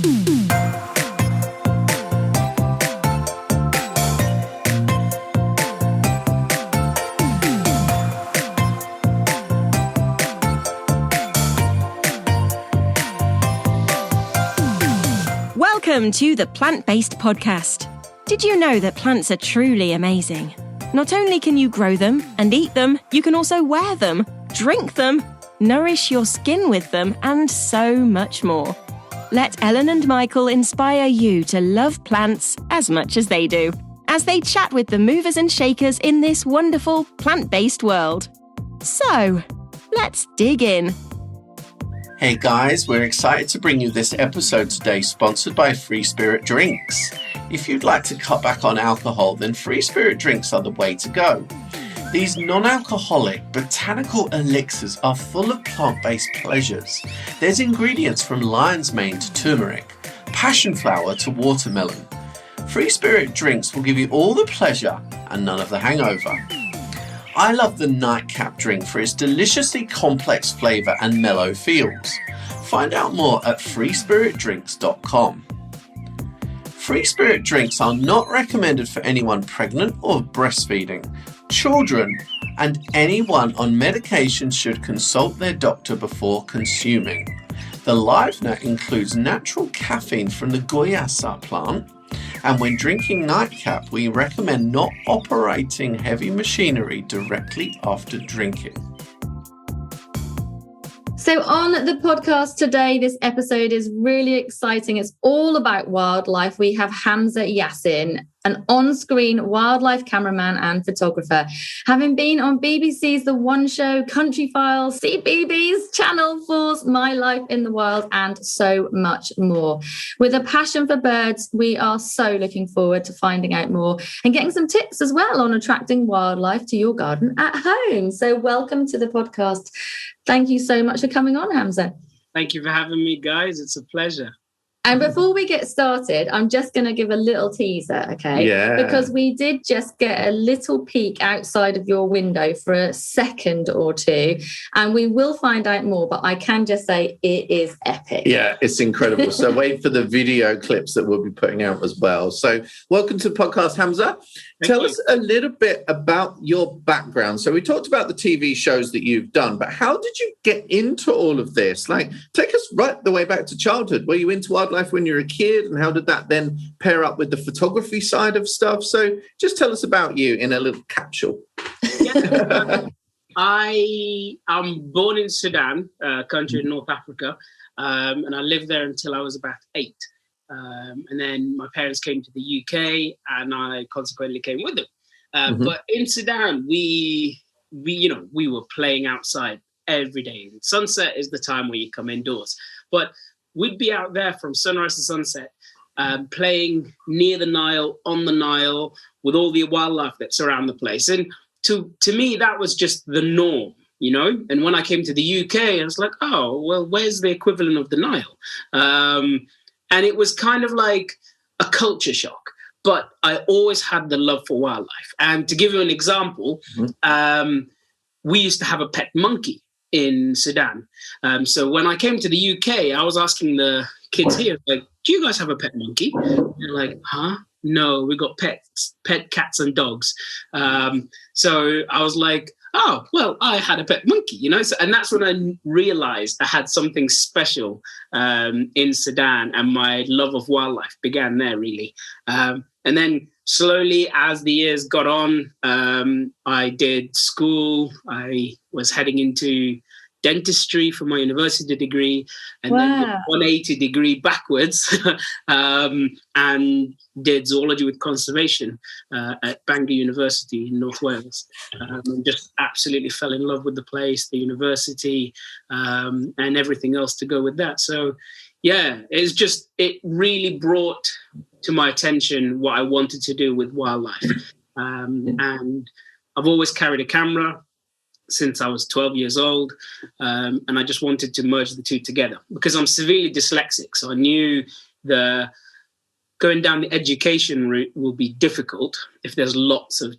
Welcome to the Plant-Based Podcast. Did you know that plants are truly amazing? Not only can you grow them and eat them, you can also wear them, drink them, nourish your skin with them, and so much more. Let Ellen and Michael inspire you to love plants as much as they do, as they chat with the movers and shakers in this wonderful plant-based world. So, let's dig in. Hey guys, we're excited to bring you this episode today, sponsored by Free Spirit Drinks. If you'd like to cut back on alcohol, then Free Spirit Drinks are the way to go. These non-alcoholic botanical elixirs are full of plant-based pleasures. There's ingredients from lion's mane to turmeric, passion flower to watermelon. Free Spirit Drinks will give you all the pleasure and none of the hangover. I love the nightcap drink for its deliciously complex flavour and mellow feels. Find out more at freespiritdrinks.com. Free Spirit Drinks are not recommended for anyone pregnant or breastfeeding. Children and anyone on medication should consult their doctor before consuming. The live nut includes natural caffeine from the guayasa plant. And when drinking nightcap, we recommend not operating heavy machinery directly after drinking. So on the podcast today, this episode is really exciting. It's all about wildlife. We have Hamza Yassin, an on-screen wildlife cameraman and photographer. Having been on BBC's The One Show, Country Files, CBeebies, Channel 4's My Life in the Wild, and so much more. With a passion for birds, we are so looking forward to finding out more and getting some tips as well on attracting wildlife to your garden at home. So welcome to the podcast. Thank you so much for coming on, Hamza. Thank you for having me, guys. It's a pleasure. And before we get started, I'm just going to give a little teaser, okay? Yeah. Because we did just get a little peek outside of your window for a second or two, and we will find out more, but I can just say it is epic. Yeah, it's incredible. So wait for the video clips that we'll be putting out as well. So welcome to the podcast, Hamza. Tell us a little bit about your background. So we talked about the TV shows that you've done, but how did you get into all of this? Like, take us right the way back to childhood. Were you into wildlife when you were a kid, and how did that then pair up with the photography side of stuff? So just tell us about you in a little capsule. Yeah. I am born in Sudan, a country in North Africa, and I lived there until I was about 8. And then my parents came to the UK, and I consequently came with them. But in Sudan, we were playing outside every day. Sunset is the time where you come indoors, but we'd be out there from sunrise to sunset, playing near the Nile, on the Nile, with all the wildlife that's around the place. And to me, that was just the norm, you know? And when I came to the UK, I was like, oh, well, where's the equivalent of the Nile? And it was kind of like a culture shock. But I always had the love for wildlife. And to give you an example, we used to have a pet monkey in Sudan. So when I came to the UK, I was asking the kids here, like, do you guys have a pet monkey? They're like, huh? No, we got pet cats and dogs. So I was like, oh, well, I had a pet monkey, you know? So, and that's when I realized I had something special in Sudan, and my love of wildlife began there, really. And then slowly, as the years got on, I did school. I was heading into dentistry for my university degree, and then did 180 degree backwards, and did zoology with conservation at Bangor University in North Wales. And just absolutely fell in love with the place, the university, and everything else to go with that. So, yeah, it really brought to my attention what I wanted to do with wildlife. And I've always carried a camera since I was 12 years old. And I just wanted to merge the two together because I'm severely dyslexic. So I knew going down the education route will be difficult if there's lots of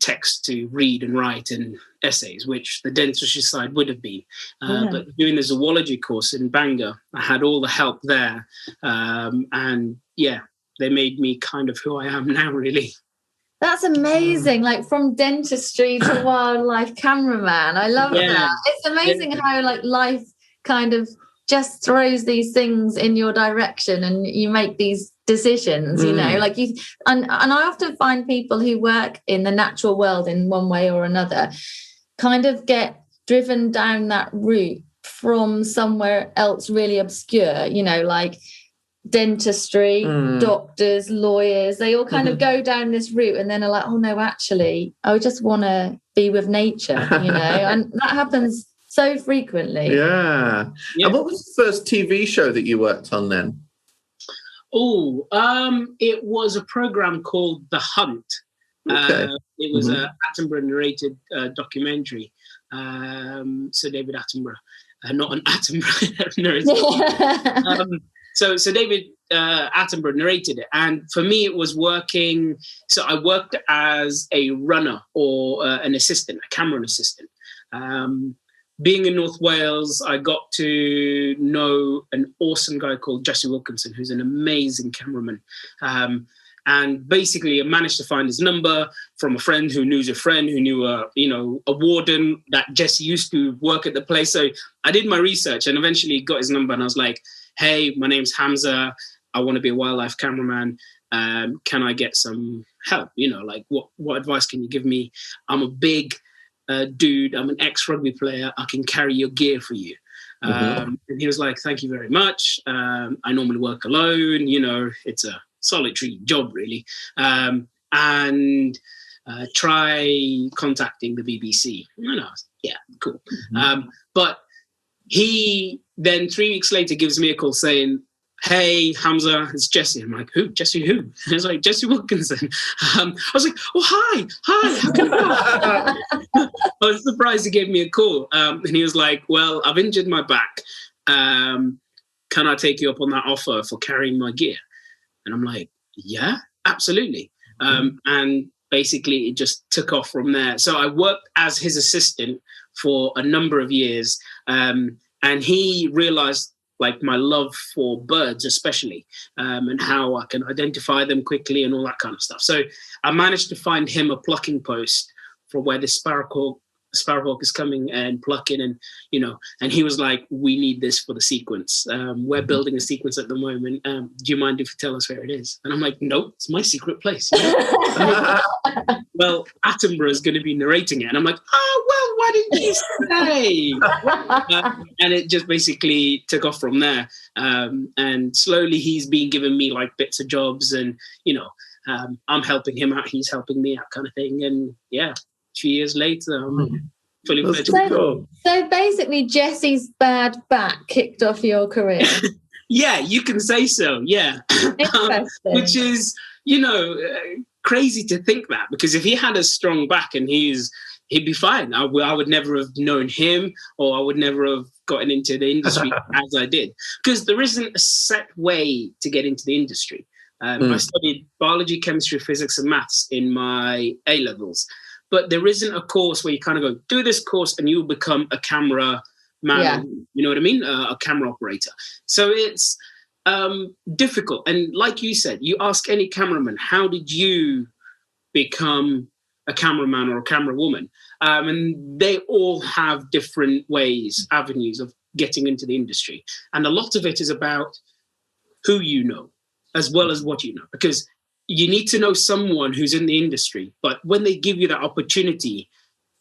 text to read and write and essays, which the dentistry side would have been. But doing the zoology course in Bangor, I had all the help there. And yeah, they made me kind of who I am now, really. That's amazing. Like from dentistry to wildlife cameraman. I love that. It's amazing how like life kind of just throws these things in your direction and you make these decisions, like you and I often find people who work in the natural world in one way or another kind of get driven down that route from somewhere else really obscure, like dentistry, doctors, lawyers, they all kind of go down this route and then are like, oh no, actually I just want to be with nature, and that happens so frequently. Yeah. And what was the first TV show that you worked on then? It was a program called The Hunt. Okay. It was a Attenborough narrated documentary. Sir David Attenborough, not an Attenborough narrated. So David Attenborough narrated it, and for me it was working. So I worked as a runner or an assistant, a camera assistant. Being in North Wales, I got to know an awesome guy called Jesse Wilkinson, who's an amazing cameraman. And basically, I managed to find his number from a friend who knew a friend who knew a warden that Jesse used to work at the place. So I did my research and eventually got his number. And I was like, "Hey, my name's Hamza. I want to be a wildlife cameraman. Can I get some help? Like what advice can you give me? I'm a big dude, I'm an ex-rugby player, I can carry your gear for you." And he was like, "Thank you very much. I normally work alone, it's a solitary job really. And try contacting the BBC." And I was, yeah, cool. But he then 3 weeks later gives me a call saying, "Hey, Hamza, it's Jesse." I'm like, "Who? Jesse who?" And he was like, "Jesse Wilkinson." I was like, "Oh, hi, how can I help?" I was surprised he gave me a call. And he was like, "Well, I've injured my back. Can I take you up on that offer for carrying my gear?" And I'm like, "Yeah, absolutely." And basically it just took off from there. So I worked as his assistant for a number of years. And he realized like my love for birds especially, and how I can identify them quickly and all that kind of stuff. So I managed to find him a plucking post for where the sparrowhawk is coming and plucking, and and he was like, "We need this for the sequence. We're building a sequence at the moment. Do you mind if you tell us where it is?" And I'm like, "Nope, it's my secret place." Well, Attenborough is going to be narrating it, and I'm like, "Oh well, why didn't you say?" And it just basically took off from there. And slowly he's been giving me like bits of jobs, and I'm helping him out, he's helping me out, kind of thing. And yeah. 2 years later, I'm fully fledged. So basically, Jesse's bad back kicked off your career. Yeah, you can say so. Yeah, which is crazy to think that, because if he had a strong back and he'd be fine. I would never have known him, or I would never have gotten into the industry as I did, because there isn't a set way to get into the industry. I studied biology, chemistry, physics, and maths in my A levels. But there isn't a course where you kind of go, do this course and you'll become a camera man, you know what I mean? A camera operator. So it's difficult. And like you said, you ask any cameraman, how did you become a cameraman or a camera woman? And they all have different ways, avenues of getting into the industry. And a lot of it is about who you know, as well as what you know, because you need to know someone who's in the industry, but when they give you that opportunity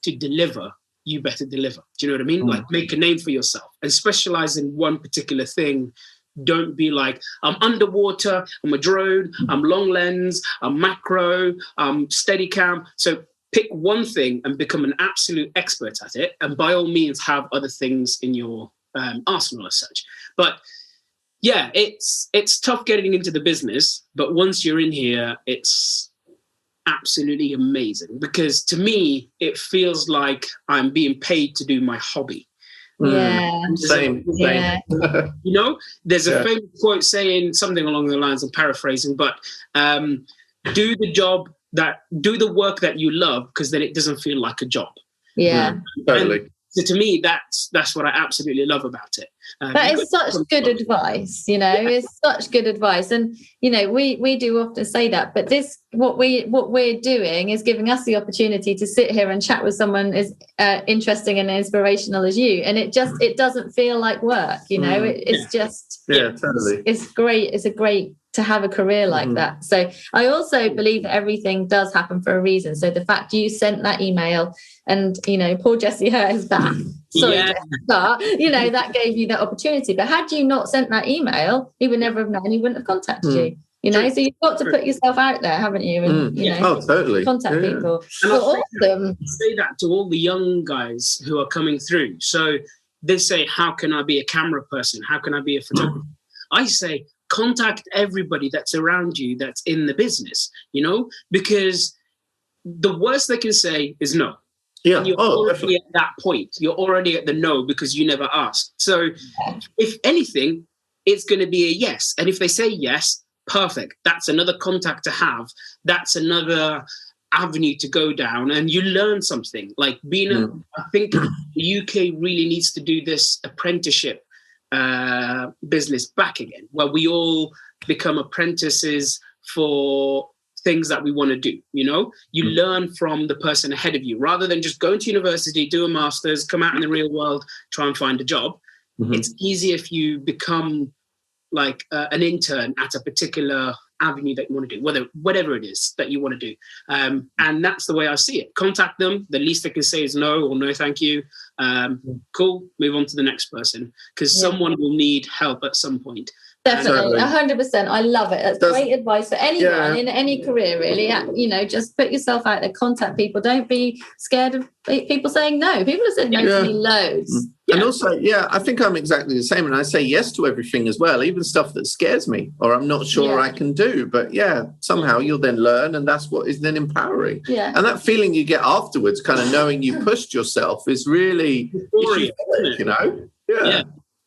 to deliver, you better deliver. Do you know what I mean? Like, make a name for yourself and specialize in one particular thing. Don't be like, I'm underwater, I'm a drone, I'm long lens, I'm macro, I'm Steadicam. So pick one thing and become an absolute expert at it. And by all means, have other things in your arsenal as such. But yeah, it's tough getting into the business, but once you're in here, it's absolutely amazing, because to me, it feels like I'm being paid to do my hobby. Yeah. Same. There's a famous quote saying something along the lines, I'm paraphrasing, but do the job that do the work that you love, because then it doesn't feel like a job. Yeah. Totally. So to me, that's what I absolutely love about it. That is such good advice, it's such good advice. And, we do often say that, but what we're doing is giving us the opportunity to sit here and chat with someone as interesting and inspirational as you. And it doesn't feel like work, it's just, totally. It's great. It's a great to have a career like that. So I also believe that everything does happen for a reason. So the fact you sent that email and, poor Jessie hurt his back. Sorry, Jessica, that gave you that opportunity. But had you not sent that email, he would never have known, he wouldn't have contacted you. So you've got to put yourself out there, haven't you? And, totally. Contact people. And I say that to all the young guys who are coming through. So they say, how can I be a camera person? How can I be a photographer? I say, contact everybody that's around you that's in the business, because the worst they can say is no. Yeah. And you're already at that point. You're already at the no because you never asked. So if anything, it's going to be a yes. And if they say yes, perfect. That's another contact to have. That's another avenue to go down, and you learn something. Like I think the UK really needs to do this apprenticeship business back again, where we all become apprentices for things that we want to do. You learn from the person ahead of you rather than just going to university, do a master's, come out in the real world, try and find a job. It's easier if you become like an intern at a particular avenue that you want to do, whatever it is that you want to do. And that's the way I see it. Contact them. The least they can say is no or no, thank you. Cool. Move on to the next person, because someone will need help at some point. Definitely, 100%. I love it. That's great advice for anyone in any career, really. Just put yourself out there, contact people. Don't be scared of people saying no. People have said no to me loads. And also, I think I'm exactly the same. And I say yes to everything as well, even stuff that scares me or I'm not sure I can do. But somehow you'll then learn, and that's what is then empowering. Yeah. And that feeling you get afterwards, kind of knowing you pushed yourself, is really, Yeah.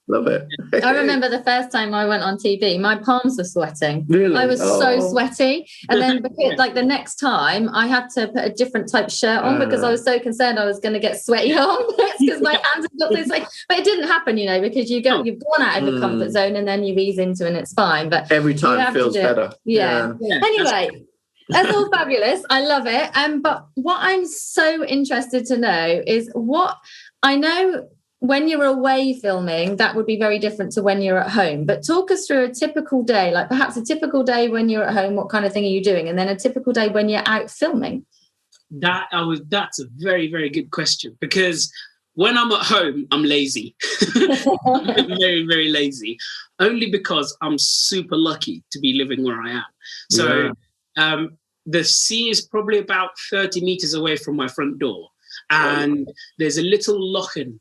Love it. I remember the first time I went on TV, my palms were sweating. Really? I was so sweaty. And then the next time I had to put a different type shirt on because I was so concerned I was going to get sweaty arms because my hands had got this but it didn't happen, because you've gone out of the comfort zone and then you ease into it and it's fine. But every time it feels better. Yeah. Anyway, that's all fabulous. I love it. But what I'm so interested to know is what I know. When you're away filming, that would be very different to when you're at home. But talk us through a typical day, like perhaps a typical day when you're at home, what kind of thing are you doing? And then a typical day when you're out filming. That's a very, very good question, because when I'm at home, I'm lazy. I'm very, very lazy, only because I'm super lucky to be living where I am. So the sea is probably about 30 meters away from my front door. And there's a little lochen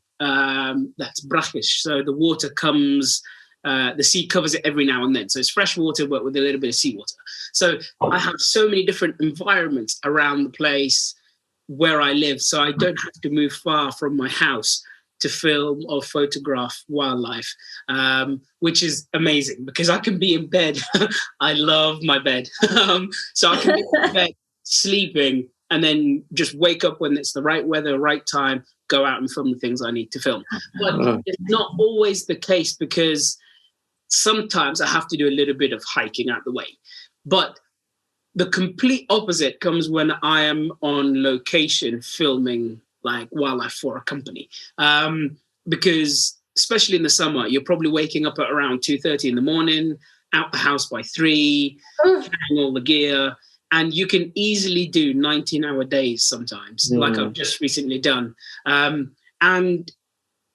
that's brackish, so the water comes, the sea covers it every now and then, so it's fresh water but with a little bit of seawater. So I have so many different environments around the place where I live, so I don't have to move far from my house to film or photograph wildlife, which is amazing because I can be in bed. I love my bed. So I can be in bed sleeping and then just wake up when it's the right weather, right time, go out and film the things I need to film. But it's not always the case, because sometimes I have to do a little bit of hiking out the way. But the complete opposite comes when I am on location filming like wildlife for a company. Because especially in the summer, you're probably waking up at around 2:30 in the morning, out the house by 3, carrying all the gear. And you can easily do 19-hour days sometimes, like I've just recently done. And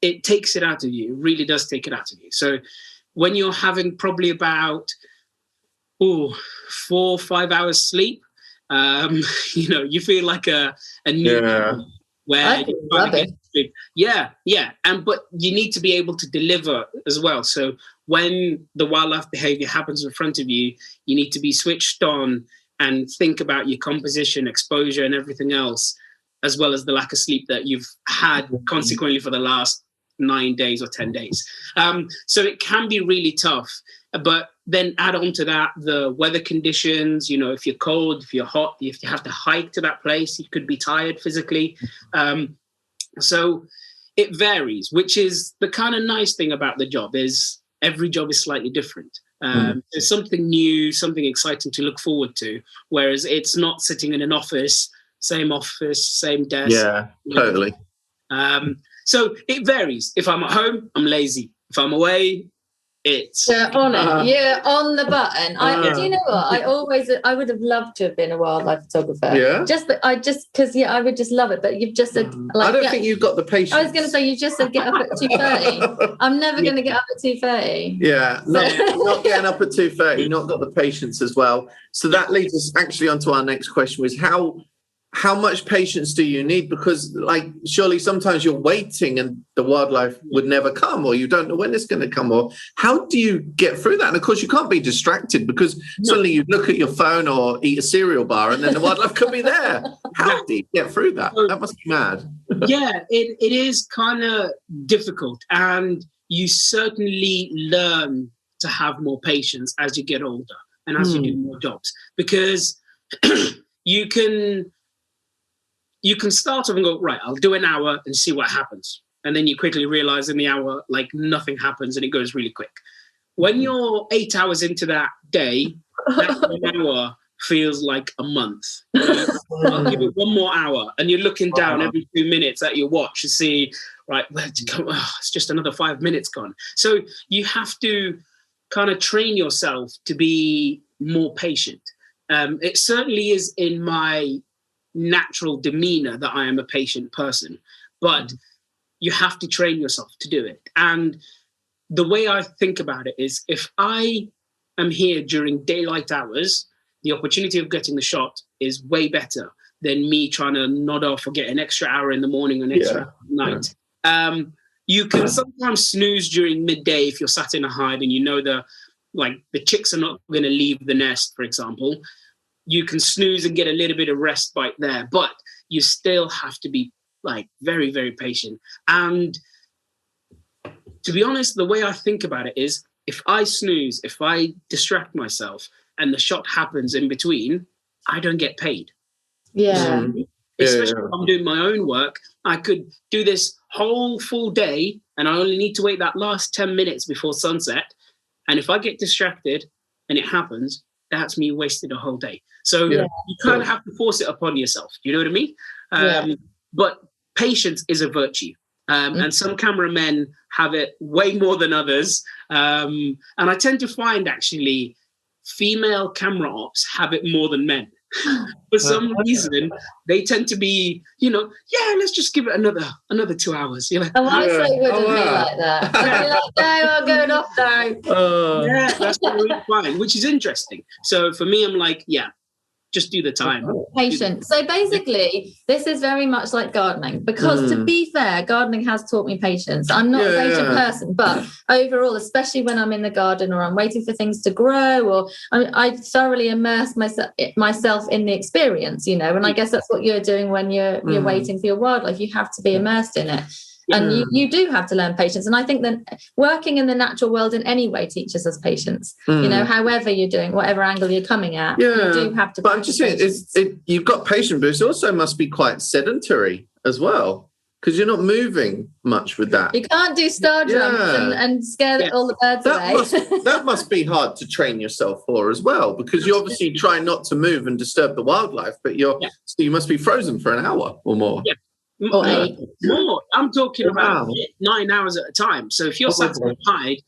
it takes it out of you. It really does take it out of you. So when you're having probably about 4 or 5 hours sleep, you feel like a new where you can't get sleep. But you need to be able to deliver as well. So when the wildlife behavior happens in front of you, you need to be switched on and think about your composition, exposure, and everything else, as well as the lack of sleep that you've had consequently for the last 9 days or 10 days. So it can be really tough. But then add on to that the weather conditions, if you're cold, if you're hot, if you have to hike to that place, you could be tired physically. So it varies, which is the kind of nice thing about the job is every job is slightly different. There's something new, something exciting to look forward to, whereas it's not sitting in an office, same desk. Yeah, totally. So it varies. If I'm at home, I'm lazy. If I'm away, it's... You're on it. You're on the button. Do you know what? I would have loved to have been a wildlife photographer. Yeah. Because I would just love it. But you've just said... I don't think you've got the patience. I was going to say, you just said get up at 2:30. I'm never going to get up at 2:30. Yeah, not getting up at 2:30, not got the patience as well. So that leads us actually onto our next question, was how much patience do you need? Because surely sometimes you're waiting and the wildlife would never come, or you don't know when it's going to come, or how do you get through that? And of course you can't be distracted because suddenly you look at your phone or eat a cereal bar and then the wildlife could be there. How do you get through that? That must be mad. Yeah, it is kind of difficult, and you certainly learn to have more patience as you get older and as you do more jobs, because you can start off and go, right, I'll do an hour and see what happens. And then you quickly realize in the hour, nothing happens and it goes really quick. When you're 8 hours into that day, that 1 hour feels like a month. I'll give it 1 more hour. And you're looking down every 2 minutes at your watch to see, right, where'd it go? Oh, it's just another 5 minutes gone. So you have to kind of train yourself to be more patient. It certainly is in my natural demeanor that I am a patient person, but you have to train yourself to do it. And the way I think about it is, if I am here during daylight hours, the opportunity of getting the shot is way better than me trying to nod off or get an extra hour in the morning or an extra hour at night. You can sometimes snooze during midday if you're sat in a hide and you know the chicks are not going to leave the nest, for example. You can snooze and get a little bit of respite there, but you still have to be very, very patient. And to be honest, the way I think about it is, if I snooze, if I distract myself and the shot happens in between, I don't get paid. Yeah. Especially if I'm doing my own work, I could do this whole full day and I only need to wait that last 10 minutes before sunset. And if I get distracted and it happens, that's me wasted a whole day. So you kind of have to force it upon yourself. Do you know what I mean? But patience is a virtue. And some cameramen have it way more than others. And I tend to find, actually, female camera ops have it more than men. For some reason, they tend to be, let's just give it another 2 hours. I wouldn't be like that. I'd be like, no, I'm going off now. Yeah, that's really fine, which is interesting. So for me, I'm like, just do the time. Patient. So basically, this is very much like gardening, because to be fair, gardening has taught me patience. I'm not a patient person, but overall, especially when I'm in the garden or I'm waiting for things to grow, or I thoroughly immerse myself in the experience, and I guess that's what you're doing when you're waiting for your wildlife. You have to be immersed in it. And you do have to learn patience. And I think that working in the natural world in any way teaches us patience. However you're doing, whatever angle you're coming at, you do have to. But I'm just saying, you've got patience, but it also must be quite sedentary as well, because you're not moving much with that. You can't do star jumps and scare all the birds away. That must be hard to train yourself for as well, because you obviously try not to move and disturb the wildlife, but so you must be frozen for an hour or more. Yeah. More. I'm talking about 9 hours at a time. So if you're sat in a hide,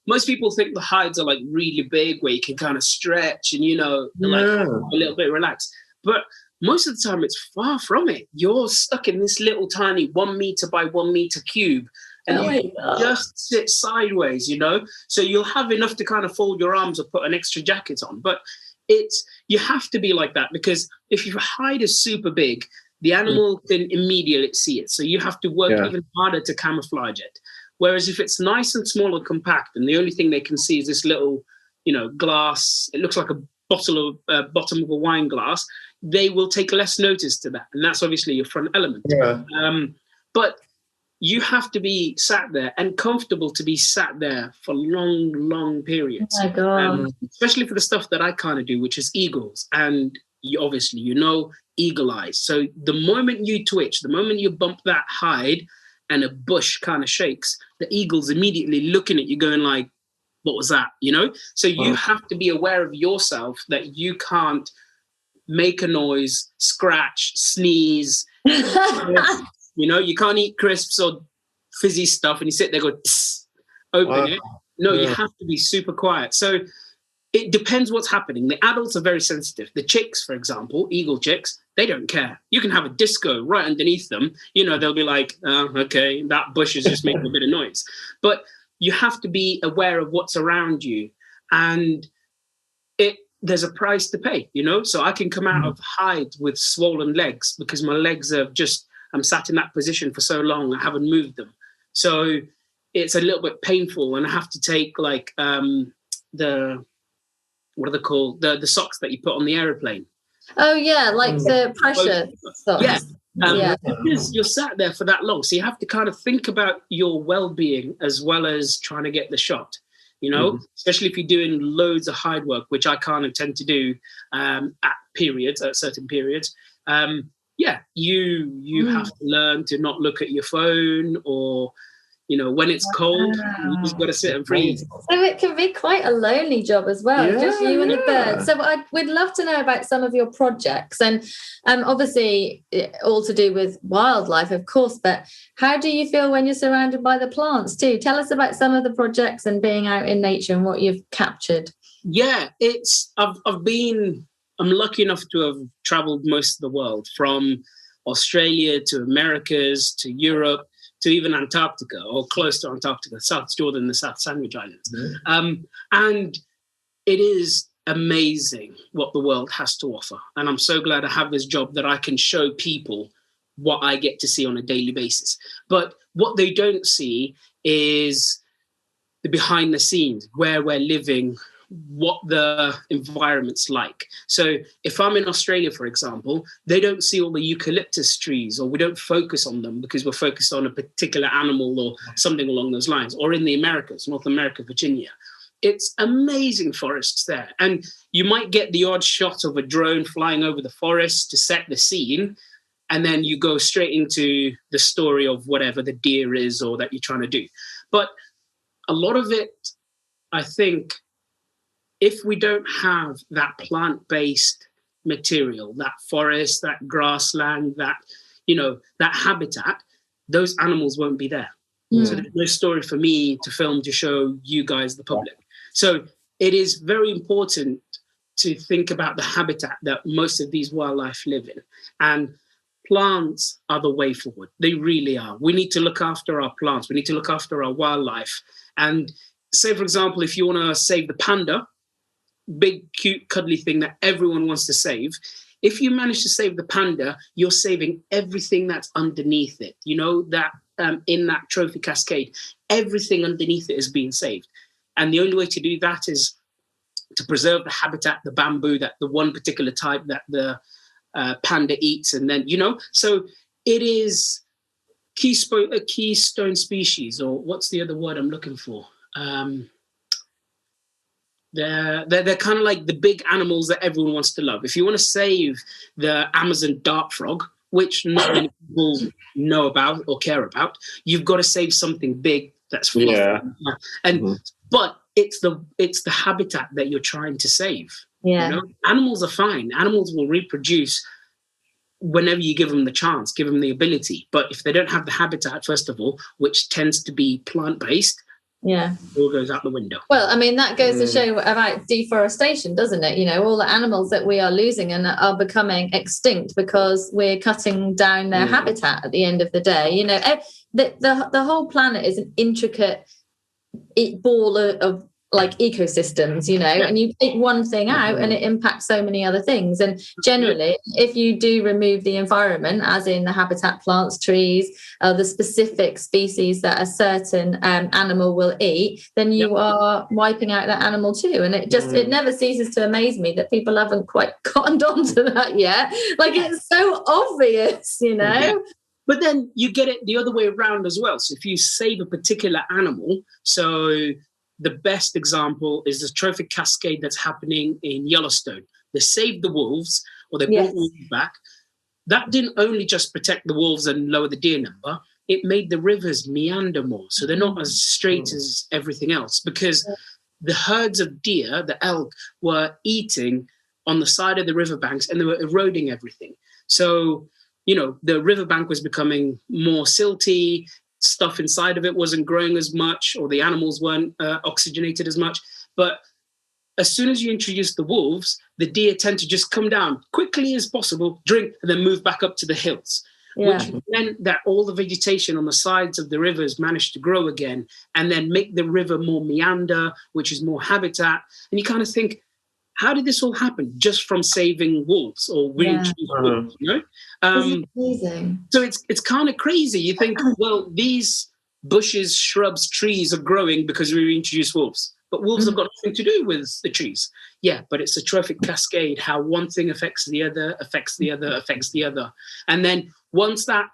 most people think the hides are really big, where you can kind of stretch and a little bit relaxed. But most of the time, it's far from it. You're stuck in this little tiny 1 meter by 1 meter cube, and you just sit sideways. So you'll have enough to kind of fold your arms or put an extra jacket on. But you have to be like that, because if your hide is super big, the animal can immediately see it. So you have to work even harder to camouflage it. Whereas if it's nice and small and compact, and the only thing they can see is this little, glass, it looks like a bottom of a wine glass, they will take less notice to that. And that's obviously your front element. Yeah. But you have to be sat there and comfortable to be sat there for long, long periods. Oh my God. Especially for the stuff that I kind of do, which is eagles. And obviously, eagle eyes. So the moment you twitch, the moment you bump that hide and a bush kind of shakes, the eagle's immediately looking at you going like, what was that? So you have to be aware of yourself that you can't make a noise, scratch, sneeze. You can't eat crisps or fizzy stuff and you sit there go, open it. No, you have to be super quiet. So it depends what's happening. The adults are very sensitive. The chicks, for example, eagle chicks, they don't care. You can have a disco right underneath them. They'll be like, okay, that bush is just making a bit of noise. But you have to be aware of what's around you. And there's a price to pay, So I can come out of hide with swollen legs because my legs are I'm sat in that position for so long, I haven't moved them. So it's a little bit painful, and I have to take like what are they called? The socks that you put on the aeroplane. Oh yeah, like the pressure socks. Yeah. Because you're sat there for that long. So you have to kind of think about your well-being as well as trying to get the shot, especially if you're doing loads of hide work, which I kind of tend to do at certain periods. You have to learn to not look at your phone or, when it's cold, you just got to sit and freeze. So it can be quite a lonely job as well, just you and the birds. So we'd love to know about some of your projects and obviously all to do with wildlife, of course, but how do you feel when you're surrounded by the plants too? Tell us about some of the projects and being out in nature and what you've captured. Yeah, I'm lucky enough to have traveled most of the world, from Australia to Americas to Europe to even Antarctica, or close to Antarctica, South Jordan, the South Sandwich Islands. And it is amazing what the world has to offer. And I'm so glad I have this job that I can show people what I get to see on a daily basis. But what they don't see is the behind the scenes, where we're living, what the environment's like. So if I'm in Australia, for example, they don't see all the eucalyptus trees, or we don't focus on them because we're focused on a particular animal or something along those lines. Or in the Americas, North America, Virginia, it's amazing forests there. And you might get the odd shot of a drone flying over the forest to set the scene, and then you go straight into the story of whatever the deer is or that you're trying to do. But a lot of it, I think, if we don't have that plant-based material, that forest, that grassland, that habitat, those animals won't be there. So there's no story for me to film to show you guys, the public. So it is very important to think about the habitat that most of these wildlife live in. And plants are the way forward. They really are. We need to look after our plants. We need to look after our wildlife. And say, for example, if you want to save the panda, big, cute, cuddly thing that everyone wants to save. If you manage to save the panda, you're saving everything that's underneath it. That in that trophy cascade, everything underneath it is being saved. And the only way to do that is to preserve the habitat, the bamboo, that the one particular type that the panda eats. And then, so it is a keystone species, or what's the other word I'm looking for? They're kind of like the big animals that everyone wants to love. If you want to save the Amazon dart frog, which not many people know about or care about, you've got to save something big that's fluffy. But it's the habitat that you're trying to save. Animals are fine. Animals will reproduce whenever you give them the chance, give them the ability. But if they don't have the habitat, first of all, which tends to be plant-based, it all goes out the window. Well, I mean, that goes to show about deforestation, doesn't it? All the animals that we are losing and are becoming extinct because we're cutting down their habitat at the end of the day. The whole planet is an intricate ball of like ecosystems, and you take one thing out and it impacts so many other things. And generally, if you do remove the environment, as in the habitat, plants, trees, the specific species that a certain animal will eat, then you are wiping out that animal too. And it never ceases to amaze me that people haven't quite cottoned on to that yet. Like, it's so obvious, But then you get it the other way around as well. So if you save a particular animal, so the best example is the trophic cascade that's happening in Yellowstone. They saved the wolves, or they brought wolves back. That didn't only just protect the wolves and lower the deer number, it made the rivers meander more. So they're not as straight as everything else, because the herds of deer, the elk, were eating on the side of the riverbanks and they were eroding everything. So, the riverbank was becoming more silty, stuff inside of it wasn't growing as much, or the animals weren't oxygenated as much. But as soon as you introduce the wolves, the deer tend to just come down quickly as possible, drink, and then move back up to the hills. Which meant that all the vegetation on the sides of the rivers managed to grow again and then make the river more meander, which is more habitat. And you kind of think, how did this all happen just from saving wolves or reintroducing wolves, amazing. So it's kind of crazy. You think, well, these bushes, shrubs, trees are growing because we reintroduced wolves. But wolves have got nothing to do with the trees. Yeah, but it's a trophic cascade, how one thing affects the other, affects the other, affects the other. And then once that,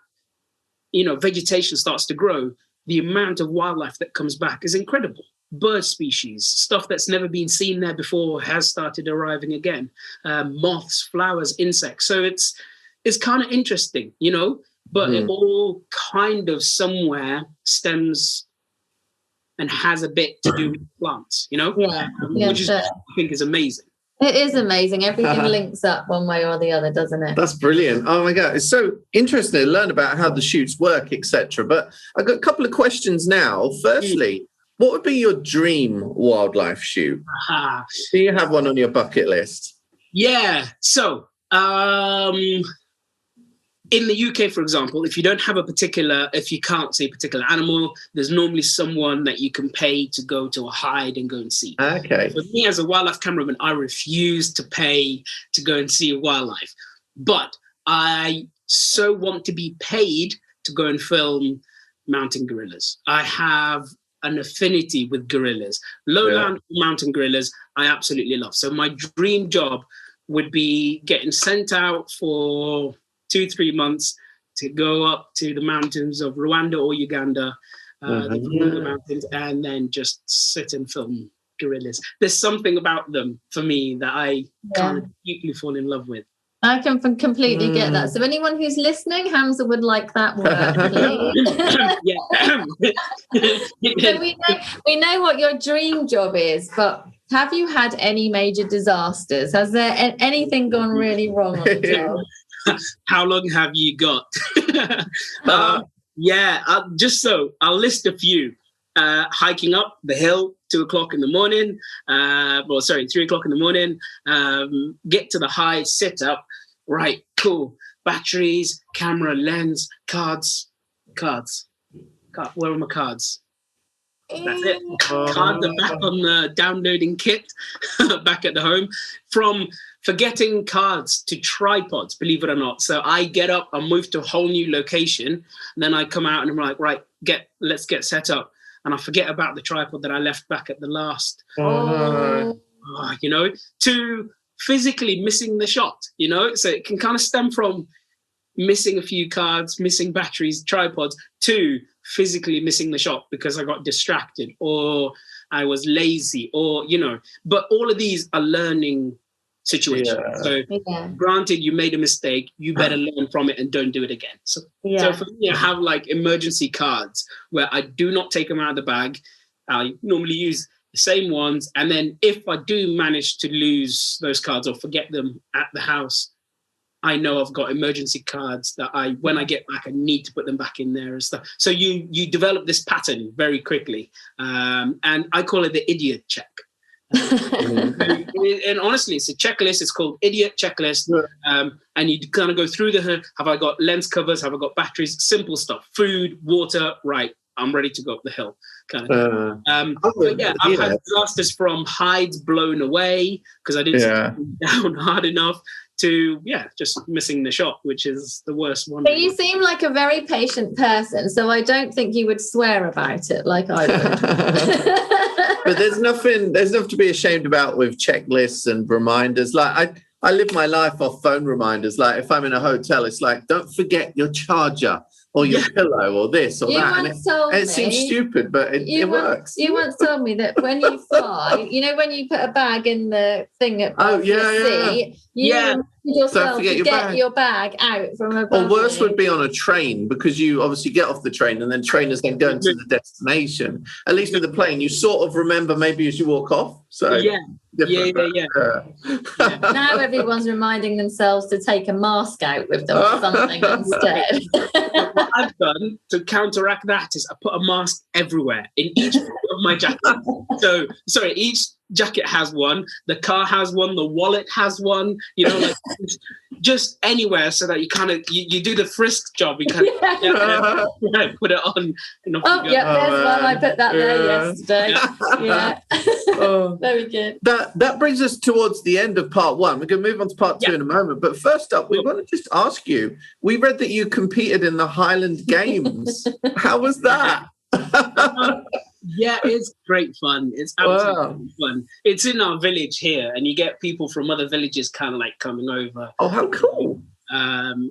vegetation starts to grow, the amount of wildlife that comes back is incredible. Bird species, stuff that's never been seen there before has started arriving again. Moths, flowers, insects. So it's kind of interesting, but it all kind of somewhere stems and has a bit to do with plants, which is, I think, is amazing. It is amazing. Everything links up one way or the other, doesn't it? That's brilliant. Oh my God. It's so interesting to learn about how the shoots work, etc. But I've got a couple of questions now. Firstly, what would be your dream wildlife shoot? Do you have one on your bucket list? Yeah. So, in the UK, for example, if you can't say particular animal, there's normally someone that you can pay to go to a hide and go and see. Okay. For me, as a wildlife cameraman, I refuse to pay to go and see a wildlife. But I so want to be paid to go and film mountain gorillas. I have an affinity with gorillas. Lowland mountain gorillas, I absolutely love. So my dream job would be getting sent out for 2-3 months to go up to the mountains of Rwanda or Uganda, the mountains, and then just sit and film gorillas. There's something about them for me that I kind of deeply fall in love with. I can completely get that. So anyone who's listening, Hamza would like that word. So we know what your dream job is, but have you had any major disasters? Has there anything gone really wrong on the job? How long have you got? I'll list a few. Hiking up the hill, 2 o'clock in the morning. 3 o'clock in the morning. Get to the high, sit up. Right, cool. Batteries, camera, lens, cards. Where are my cards? That's it. Cards are back on the downloading kit, back at the home. From forgetting cards to tripods, believe it or not. So I get up, I move to a whole new location, and then I come out and I'm like, right, let's get set up. And I forget about the tripod that I left back at the last. To physically missing the shot, So it can kind of stem from missing a few cards, missing batteries, tripods, to physically missing the shot because I got distracted or I was lazy or, but all of these are learning situations. So granted, you made a mistake, you better learn from it and don't do it again. So for me, I have like emergency cards where I do not take them out of the bag. I normally use the same ones. And then if I do manage to lose those cards or forget them at the house, I know I've got emergency cards that when I get back, I need to put them back in there and stuff. So you develop this pattern very quickly. And I call it the idiot check. And honestly, it's a checklist. It's called idiot checklist. And you kind of go through have I got lens covers? Have I got batteries? Simple stuff. Food, water, right. I'm ready to go up the hill. Kind of. I've had disasters from hides blown away because I didn't sit down hard enough to just missing the shot, which is the worst one. But you seem like a very patient person, so I don't think you would swear about it like I would. But there's nothing to be ashamed about with checklists and reminders. Like I live my life off phone reminders. Like if I'm in a hotel, it's like, don't forget your charger or your pillow or this or You that. once told And it me- seems stupid, but it works. You once told me that when you fly, when you put a bag in the thing above your seat, you remind yourself to get your bag out from above. Or worse would be on a train, because you obviously get off the train and then trainers then go into the destination. At least with the plane, you sort of remember maybe as you walk off. So Yeah. Now everyone's reminding themselves to take a mask out with them or something instead. What I've done to counteract that is I put a mask everywhere in each of my jackets. So, each jacket has one, the car has one, the wallet has one, just anywhere, so that you kind of you do the frisk job. You kind of put it on. There's one. I put that there yesterday. Very good. That brings us towards the end of part one. We're going to move on to part two in a moment. But first up, we want to just ask you, we read that you competed in the Highland Games. How was that? Yeah, it's great fun. It's absolutely fun. It's in our village here, and you get people from other villages kind of like coming over. Oh, how cool.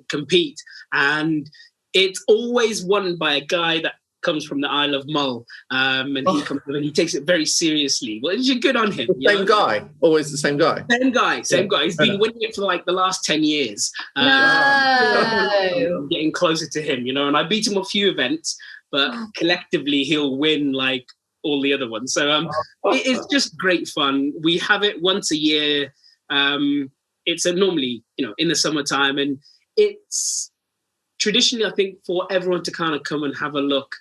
Compete. And it's always won by a guy that comes from the Isle of Mull. And he comes and he takes it very seriously. Well, you're good on him. Same guy. Always the same guy. Same guy. He's been winning it for like the last 10 years. No. Getting closer to him, and I beat him a few events, but collectively he'll win like all the other ones. So it's just great fun. We have it once a year. It's normally, in the summertime, and it's traditionally, I think, for everyone to kind of come and have a look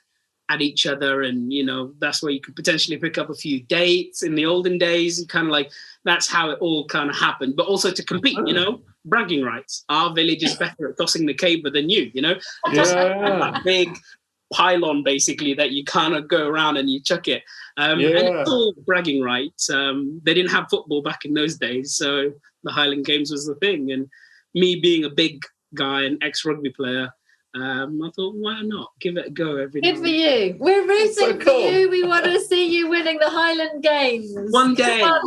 at each other, and that's where you could potentially pick up a few dates. In the olden days, you kind of like, that's how it all kind of happened, but also to compete, bragging rights. Our village is better at tossing the caber than you, that big pylon basically that you kind of go around and you chuck it, and it's all bragging rights. They didn't have football back in those days, so the Highland Games was the thing. And me being a big guy, an ex-rugby player, I thought, why not give it a go every day? Good for you. We're rooting for you. We want to see you winning the Highland Games. One day. When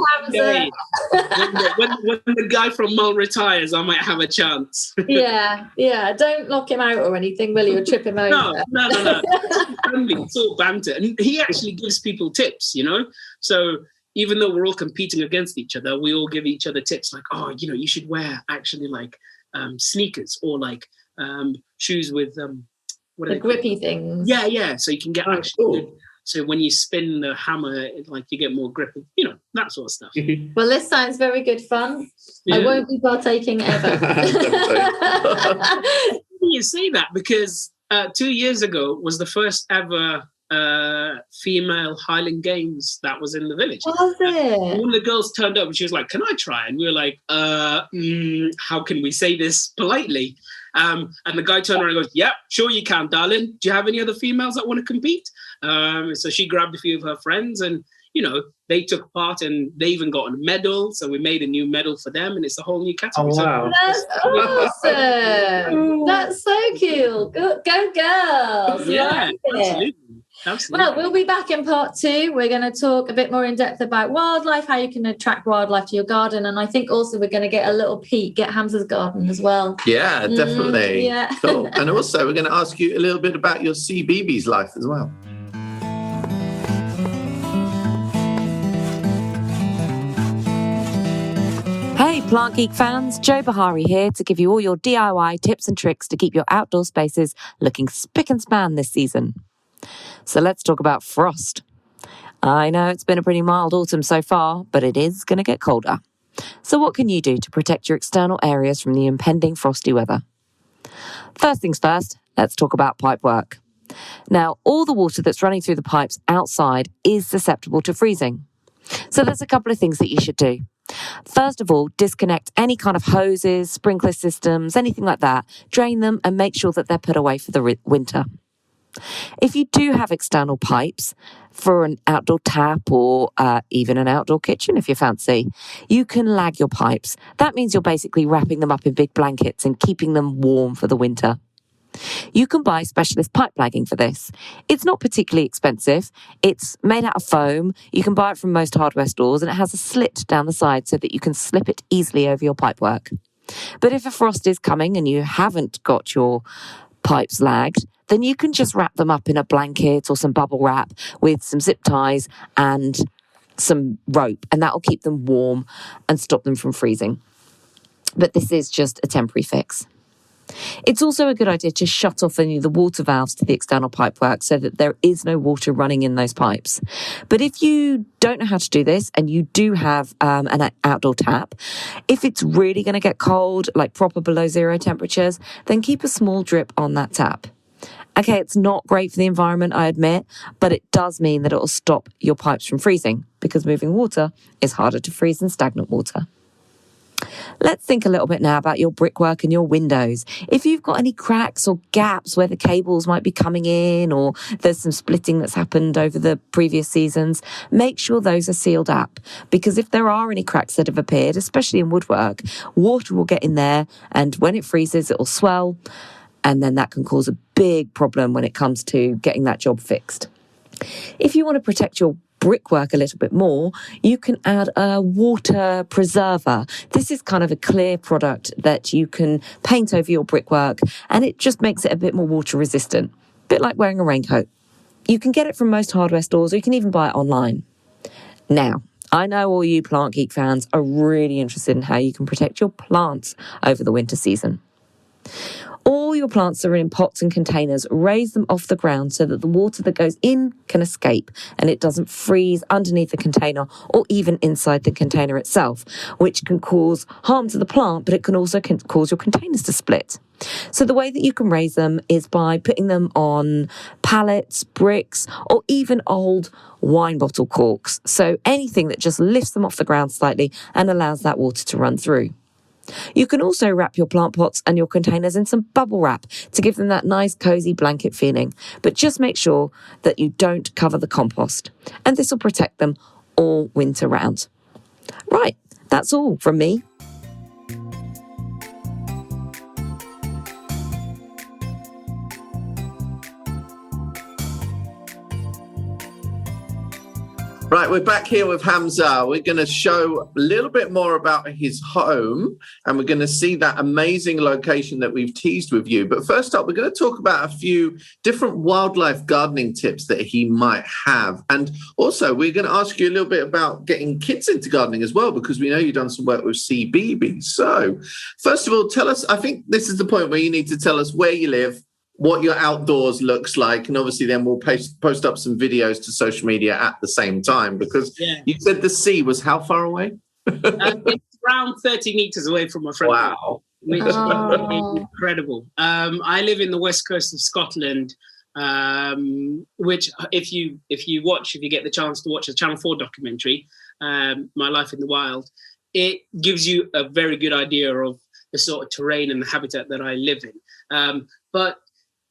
the guy from Mull retires, I might have a chance. Yeah. Don't lock him out or anything, will you? Or trip him over. No. It's all banter. And he actually gives people tips, So even though we're all competing against each other, we all give each other tips like, you should wear actually like sneakers, or like shoes with what are the grippy things. Yeah. So you can get actually good. So when you spin the hammer, like you get more grip, that sort of stuff. Well, this sounds very good fun. Yeah. I won't be partaking ever. You say that because 2 years ago was the first ever female Highland Games that was in the village. Was it? One of the girls turned up and she was like, "Can I try?" And we were like, how can we say this politely? And the guy turned around and goes, "Yep, sure you can, darling. Do you have any other females that want to compete?" So she grabbed a few of her friends, and they took part, and they even got a medal. So we made a new medal for them, and it's a whole new category. Oh, wow. That's awesome. That's so cool. Go girls. Yeah, absolutely. Well, we'll be back in part 2. We're going to talk a bit more in depth about wildlife, how you can attract wildlife to your garden. And I think also we're going to get a little peek, get Hamza's garden as well. Yeah, definitely. Yeah. Cool. And also we're going to ask you a little bit about your CBeebies life as well. Hey Plant Geek fans, Jo Bahari here to give you all your DIY tips and tricks to keep your outdoor spaces looking spick and span this season. So let's talk about frost. I know it's been a pretty mild autumn so far, but it is going to get colder. So what can you do to protect your external areas from the impending frosty weather? First things first, let's talk about pipe work. Now, all the water that's running through the pipes outside is susceptible to freezing. So there's a couple of things that you should do. First of all, disconnect any kind of hoses, sprinkler systems, anything like that. Drain them and make sure that they're put away for the winter. If you do have external pipes for an outdoor tap or even an outdoor kitchen, if you fancy, you can lag your pipes. That means you're basically wrapping them up in big blankets and keeping them warm for the winter. You can buy specialist pipe lagging for this. It's not particularly expensive. It's made out of foam. You can buy it from most hardware stores, and it has a slit down the side so that you can slip it easily over your pipework. But if a frost is coming and you haven't got your pipes lagged, then you can just wrap them up in a blanket or some bubble wrap with some zip ties and some rope, and that will keep them warm and stop them from freezing. But this is just a temporary fix. It's also a good idea to shut off any of the water valves to the external pipework so that there is no water running in those pipes. But if you don't know how to do this and you do have an outdoor tap, if it's really going to get cold, like proper below zero temperatures, then keep a small drip on that tap. Okay, it's not great for the environment, I admit, but it does mean that it will stop your pipes from freezing because moving water is harder to freeze than stagnant water. Let's think a little bit now about your brickwork and your windows. If you've got any cracks or gaps where the cables might be coming in, or there's some splitting that's happened over the previous seasons, make sure those are sealed up. Because if there are any cracks that have appeared, especially in woodwork, water will get in there, and when it freezes, it will swell, and then that can cause a big problem when it comes to getting that job fixed. If you want to protect your brickwork a little bit more, you can add a water preserver. This is kind of a clear product that you can paint over your brickwork, and it just makes it a bit more water resistant, a bit like wearing a raincoat. You can get it from most hardware stores, or you can even buy it online. Now, I know all you Plant Geek fans are really interested in how you can protect your plants over the winter season. All your plants are in pots and containers. Raise them off the ground so that the water that goes in can escape and it doesn't freeze underneath the container or even inside the container itself, which can cause harm to the plant, but it can also cause your containers to split. So the way that you can raise them is by putting them on pallets, bricks, or even old wine bottle corks. So anything that just lifts them off the ground slightly and allows that water to run through. You can also wrap your plant pots and your containers in some bubble wrap to give them that nice cozy blanket feeling. But just make sure that you don't cover the compost. And this will protect them all winter round. Right, that's all from me. Right, we're back here with Hamza. We're going to show a little bit more about his home, and we're going to see that amazing location that we've teased with you. But first up, we're going to talk about a few different wildlife gardening tips that he might have. And also, we're going to ask you a little bit about getting kids into gardening as well, because we know you've done some work with CBeebies. So first of all, tell us, I think this is the point where you need to tell us where you live, what your outdoors looks like, and obviously then we'll post up some videos to social media at the same time, because you said the sea was how far away? It's around 30 meters away from my front door. Wow. Which is incredible. I live in the west coast of Scotland, which if you get the chance to watch a Channel 4 documentary, My Life in the Wild, it gives you a very good idea of the sort of terrain and the habitat that I live in. But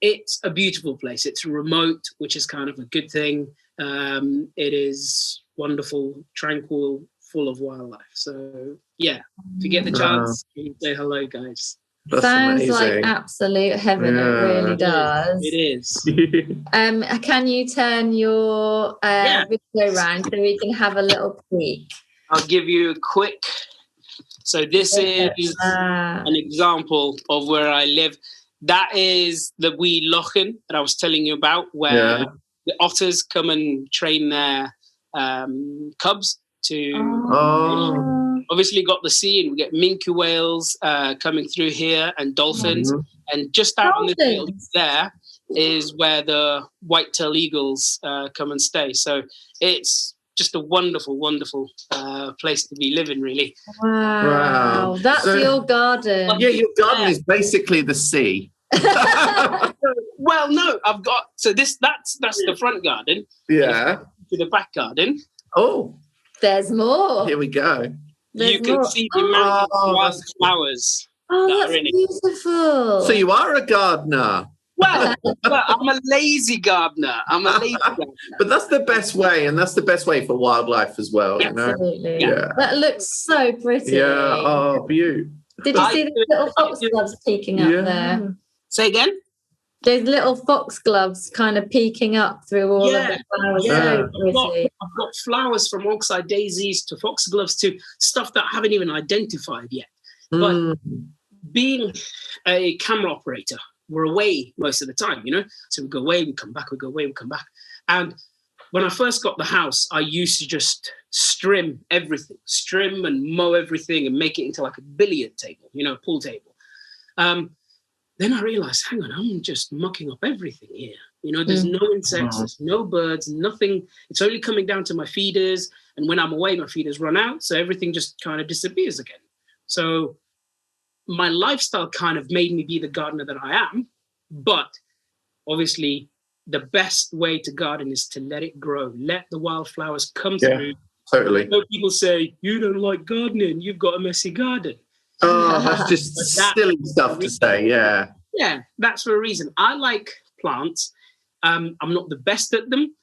it's a beautiful place. It's remote, which is kind of a good thing. It is wonderful, tranquil, full of wildlife. So, yeah, if you get the chance, you can say hello, guys. That's Sounds amazing. like absolute heaven. It really does. It is. Can you turn your video around so we can have a little peek? I'll give you a quick. So this is an example of where I live. That is the wee lochen that I was telling you about, where the otters come and train their cubs to. Obviously, got the sea, and we get minke whales coming through here, and dolphins. And just out on the field there is where the white-tailed eagles come and stay. So it's just a wonderful, wonderful place to be living, really. Wow. That's your garden. Yeah, your garden is basically the sea. Well, no, I've got that's the front garden. Yeah. To the back garden. Oh, there's more. Here we go. You can see the amount of wild flowers. That's beautiful. So you are a gardener. Well, I'm a lazy gardener. But that's the best way, and that's the best way for wildlife as well. Absolutely. You know? Yeah. That looks so pretty. Yeah. Oh, beautiful. Did you see the little foxgloves peeking up there? Say again? Those little foxgloves kind of peeking up through all of the flowers. So pretty. I've got flowers from oxeye daisies to foxgloves to stuff that I haven't even identified yet. But being a camera operator, we're away most of the time, So we go away, we come back, we go away, we come back. And when I first got the house, I used to just trim and mow everything and make it into like a billiard table, a pool table. Then I realized, hang on, I'm just mucking up everything here. There's no insects, there's no birds, nothing. It's only coming down to my feeders. And when I'm away, my feeders run out. So everything just kind of disappears again. So my lifestyle kind of made me be the gardener that I am. But obviously, the best way to garden is to let it grow. Let the wildflowers come through. Totally. So people say, you don't like gardening, you've got a messy garden. Oh, that's just silly stuff to say, yeah. Yeah, that's for a reason. I like plants. I'm not the best at them.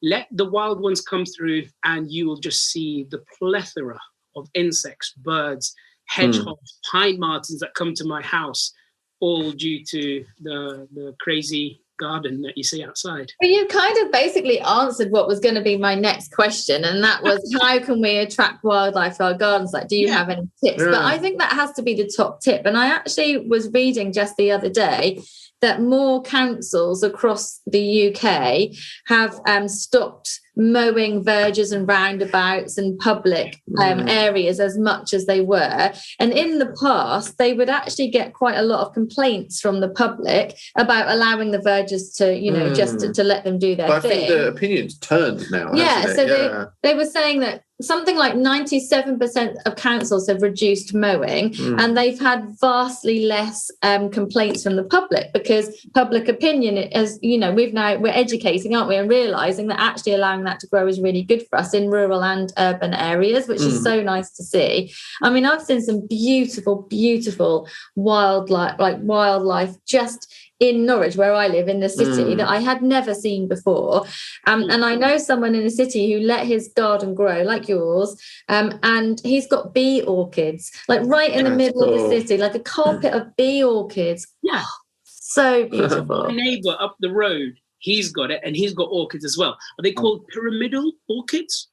Let the wild ones come through and you will just see the plethora of insects, birds, hedgehogs, pine martens that come to my house, all due to the crazy garden that you see outside. Well, you kind of basically answered what was going to be my next question, and that was how can we attract wildlife to our gardens? Like, do you have any tips? But I think that has to be the top tip. And I actually was reading just the other day that more councils across the UK have stopped mowing verges and roundabouts and public areas as much as they were. And in the past, they would actually get quite a lot of complaints from the public about allowing the verges to, just to let them do their thing. I think the opinion's turned now. Yeah, so they were saying that something like 97% of councils have reduced mowing, and they've had vastly less complaints from the public, because public opinion is, we're educating, aren't we, and realizing that actually allowing that to grow is really good for us in rural and urban areas, which is so nice to see. I mean, I've seen some beautiful, beautiful wildlife just in Norwich, where I live in the city, that I had never seen before. And I know someone in the city who let his garden grow like yours, and he's got bee orchids, like right in the middle of the city, like a carpet of bee orchids. Yeah. So beautiful. My neighbour up the road, he's got it, and he's got orchids as well. Are they called pyramidal orchids?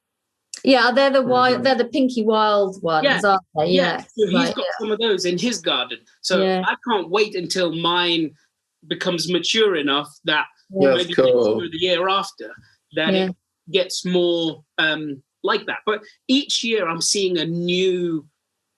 Yeah, they're the wild, they're the pinky wild ones, aren't they? Yeah. So he's got some of those in his garden. So I can't wait until mine becomes mature enough that maybe through the year after that it gets more like that. But each year I'm seeing a new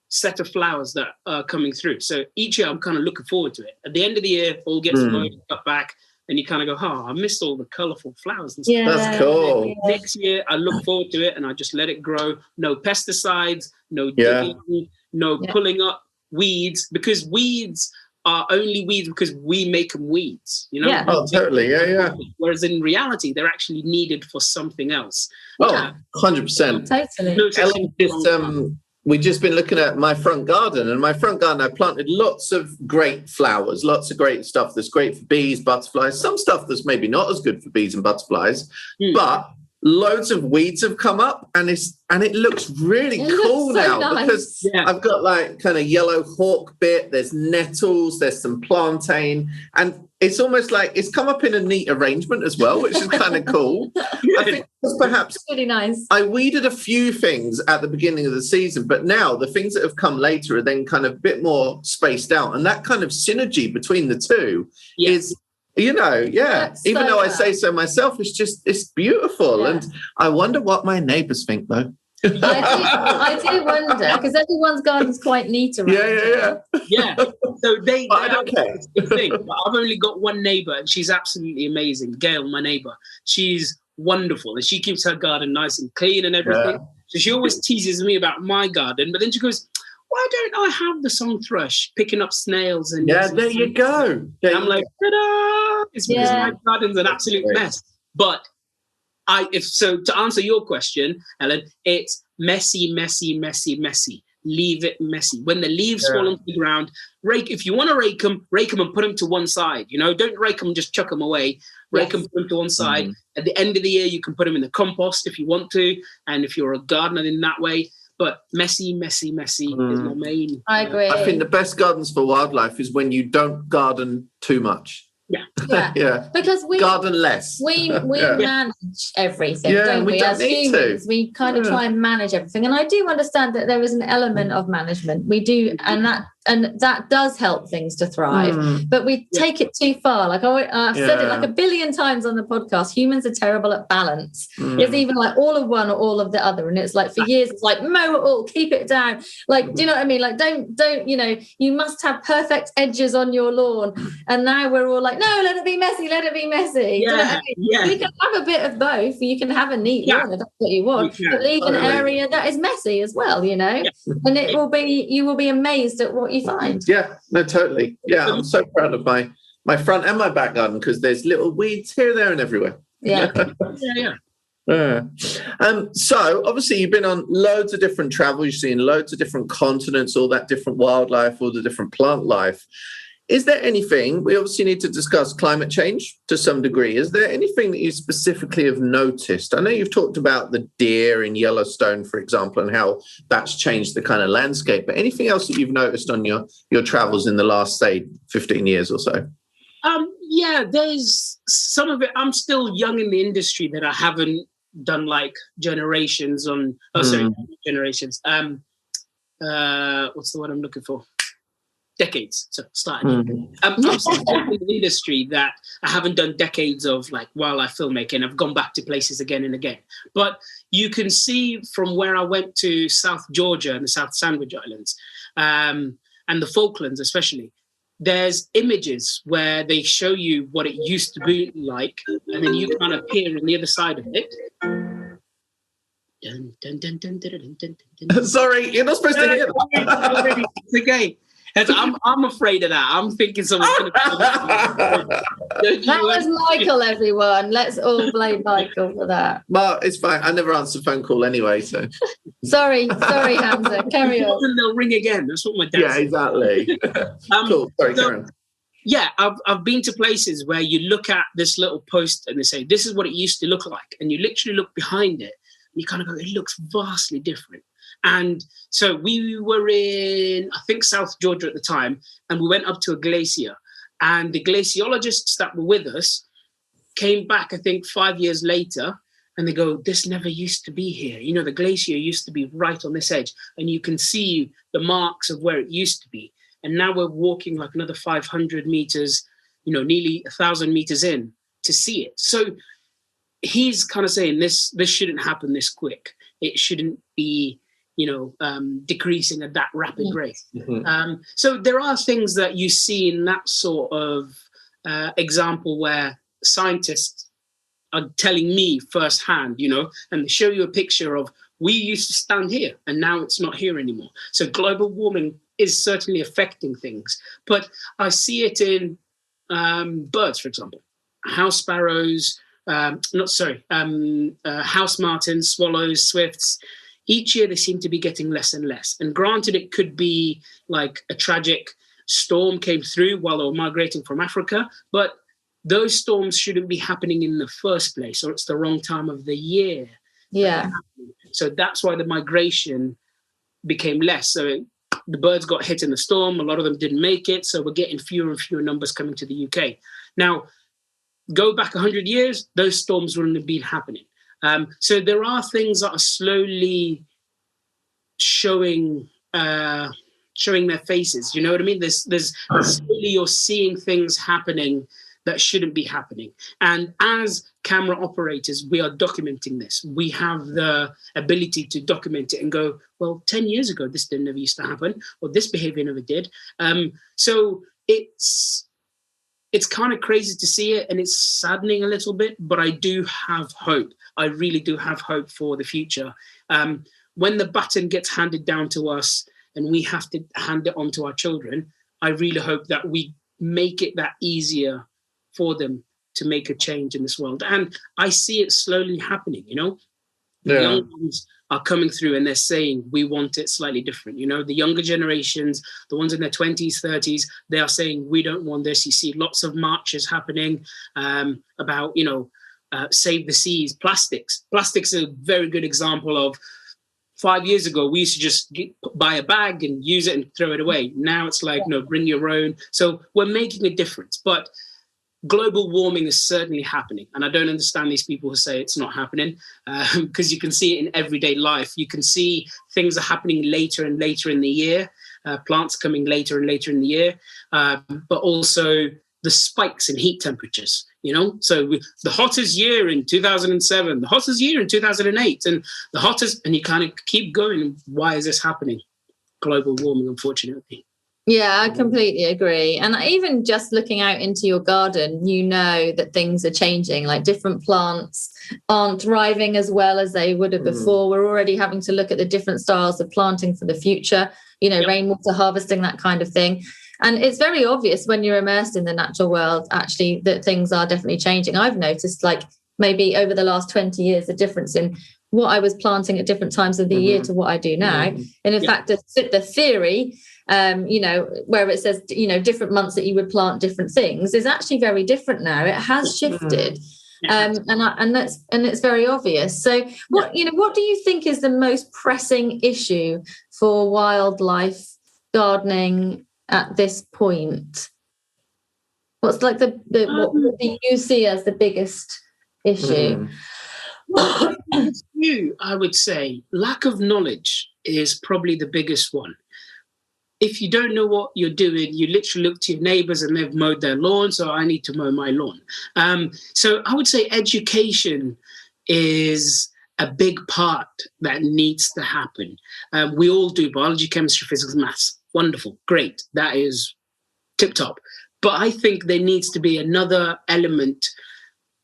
set of flowers that are coming through. So each year I'm kind of looking forward to it. At the end of the year, all gets mowed, cut back, and you kind of go, I missed all the colourful flowers and stuff. Yeah, that's cool. Next year, I look forward to it, and I just let it grow. No pesticides, no digging, no pulling up weeds, because weeds are only weeds because we make them weeds, Yeah. Oh, totally. Yeah. Whereas in reality, they're actually needed for something else. Oh, 100%. Totally. Ellen, we've just been looking at my front garden, and my front garden, I planted lots of great flowers, lots of great stuff that's great for bees, butterflies, some stuff that's maybe not as good for bees and butterflies, but loads of weeds have come up, and it looks really cool now, nice. Because I've got like kind of yellow hawk bit, there's nettles, there's some plantain, and it's almost like it's come up in a neat arrangement as well, which is kind of cool. I think perhaps really nice. I weeded a few things at the beginning of the season, but now the things that have come later are then kind of a bit more spaced out, and that kind of synergy between the two is, even though I say so myself, it's beautiful. And I wonder what my neighbours think, though. I do wonder, because everyone's garden's quite neat around. Yeah. So I don't care. The thing. I've only got one neighbour, and she's absolutely amazing. Gail, my neighbour, she's wonderful, and she keeps her garden nice and clean and everything. So she always teases me about my garden, but then she goes, why don't I have the song thrush picking up snails? And there you go. I'm like, ta-da! It's because my garden's an absolute mess. But to answer your question, Ellen, it's messy, messy, messy, messy. Leave it messy. When the leaves fall onto the ground, if you want to rake them and put them to one side. Don't rake them, just chuck them away. Rake them, put them to one side. At the end of the year, you can put them in the compost if you want to, and if you're a gardener in that way. But messy, messy, messy is my main. I agree. I think the best gardens for wildlife is when you don't garden too much. Yeah. Because we garden less. We manage everything, don't we? As humans, we kind of try and manage everything. And I do understand that there is an element of management. We do, and that And that does help things to thrive. But we take it too far. Like I've said it like a billion times on the podcast, humans are terrible at balance. It's even like all of one or all of the other. And it's like for years, it's like mow it all, keep it down. Like, do you know what I mean? Like don't, you know, you must have perfect edges on your lawn. And now we're all like, no, let it be messy, let it be messy. Do you know what I mean? You can have a bit of both. You can have a neat lawn if that's what you want, but leave an area that is messy as well, you know? And you will be amazed at what you find. Yeah, no, totally. Yeah, I'm so proud of my front and my back garden because there's little weeds here, there, and everywhere. Yeah. So obviously you've been on loads of different travel. You've seen loads of different continents, all that different wildlife, all the different plant life. Is there anything, we obviously need to discuss climate change to some degree. Is there anything that you specifically have noticed? I know you've talked about the deer in Yellowstone, for example, and how that's changed the kind of landscape, but anything else that you've noticed on your travels in the last, say, 15 years or so? There's some of it. I'm still young in the industry that I haven't done like generations on, generations. What's the word I'm looking for? Decades. So starting. I'm still in the industry that I haven't done decades of like wildlife filmmaking. I've gone back to places again and again. But you can see from where I went to South Georgia and the South Sandwich Islands, and the Falklands especially, there's images where they show you what it used to be like, and then you kind of appear on the other side of it. Dun, dun, dun, dun, dun, dun, dun, dun, dun. Sorry, you're not supposed to hear that. It's okay. I'm afraid of that. I'm thinking someone's going to. That was Michael, everyone. Let's all blame Michael for that. Well, it's fine. I never answer phone call anyway, so. Sorry, Hamza. Carry on. They'll ring again. That's what my dad said. Yeah, exactly. Cool. Sorry, Karen. Yeah, I've been to places where you look at this little post and they say, this is what it used to look like. And you literally look behind it and you kind of go, it looks vastly different. And so we were in, I think, South Georgia at the time, and we went up to a glacier. And the glaciologists that were with us came back, I think, 5 years later, and they go, this never used to be here. You know, the glacier used to be right on this edge, and you can see the marks of where it used to be. And now we're walking like another 500 meters, you know, nearly 1,000 meters in to see it. So he's kind of saying this shouldn't happen this quick. It shouldn't be, decreasing at that rapid rate. So there are things that you see in that sort of example where scientists are telling me firsthand, and they show you a picture of, we used to stand here and now it's not here anymore. So global warming is certainly affecting things, but I see it in birds, for example, house sparrows, house martins, swallows, swifts. Each year they seem to be getting less and less. And granted, it could be like a tragic storm came through while they were migrating from Africa, but those storms shouldn't be happening in the first place, or it's the wrong time of the year. Yeah. So that's why the migration became less. So the birds got hit in the storm. A lot of them didn't make it. So we're getting fewer and fewer numbers coming to the UK. Now, go back 100 years, those storms wouldn't have been happening. So there are things that are slowly showing their faces. You know what I mean? There's slowly you're seeing things happening that shouldn't be happening. And as camera operators, we are documenting this. We have the ability to document it and go, well, 10 years ago, this never used to happen, or this behavior never did. So it's kind of crazy to see it, and it's saddening a little bit, but I do have hope. I really do have hope for the future. When the baton gets handed down to us and we have to hand it on to our children, I really hope that we make it that easier for them to make a change in this world. And I see it slowly happening, The young ones are coming through and they're saying, we want it slightly different. The younger generations, the ones in their 20s, 30s, they are saying, we don't want this. You see lots of marches happening about, save the seas, plastics. Plastics is a very good example of 5 years ago, we used to just buy a bag and use it and throw it away. Now it's like, no, bring your own. So we're making a difference. But global warming is certainly happening. And I don't understand these people who say it's not happening, because you can see it in everyday life. You can see things are happening later and later in the year. plants coming later and later in the year, but also the spikes in heat temperatures, So the hottest year in 2007, the hottest year in 2008, and the hottest, and you kind of keep going. Why is this happening? Global warming, unfortunately. Yeah, I completely agree. And even just looking out into your garden, that things are changing, like different plants aren't thriving as well as they would have before. We're already having to look at the different styles of planting for the future, rainwater harvesting, that kind of thing. And it's very obvious when you're immersed in the natural world, actually, that things are definitely changing. I've noticed, like, maybe over the last 20 years, the difference in what I was planting at different times of the year to what I do now. And in fact, the theory, where it says, different months that you would plant different things is actually very different now. It has shifted. And it's very obvious. So what do you think is the most pressing issue for wildlife gardening at this point? What's like what do you see as the biggest issue? I would say lack of knowledge is probably the biggest one. If you don't know what you're doing, you literally look to your neighbors and they've mowed their lawn, so I need to mow my lawn. So I would say education is a big part that needs to happen. We all do biology, chemistry, physics, maths. Wonderful, great. That is tip top. But I think there needs to be another element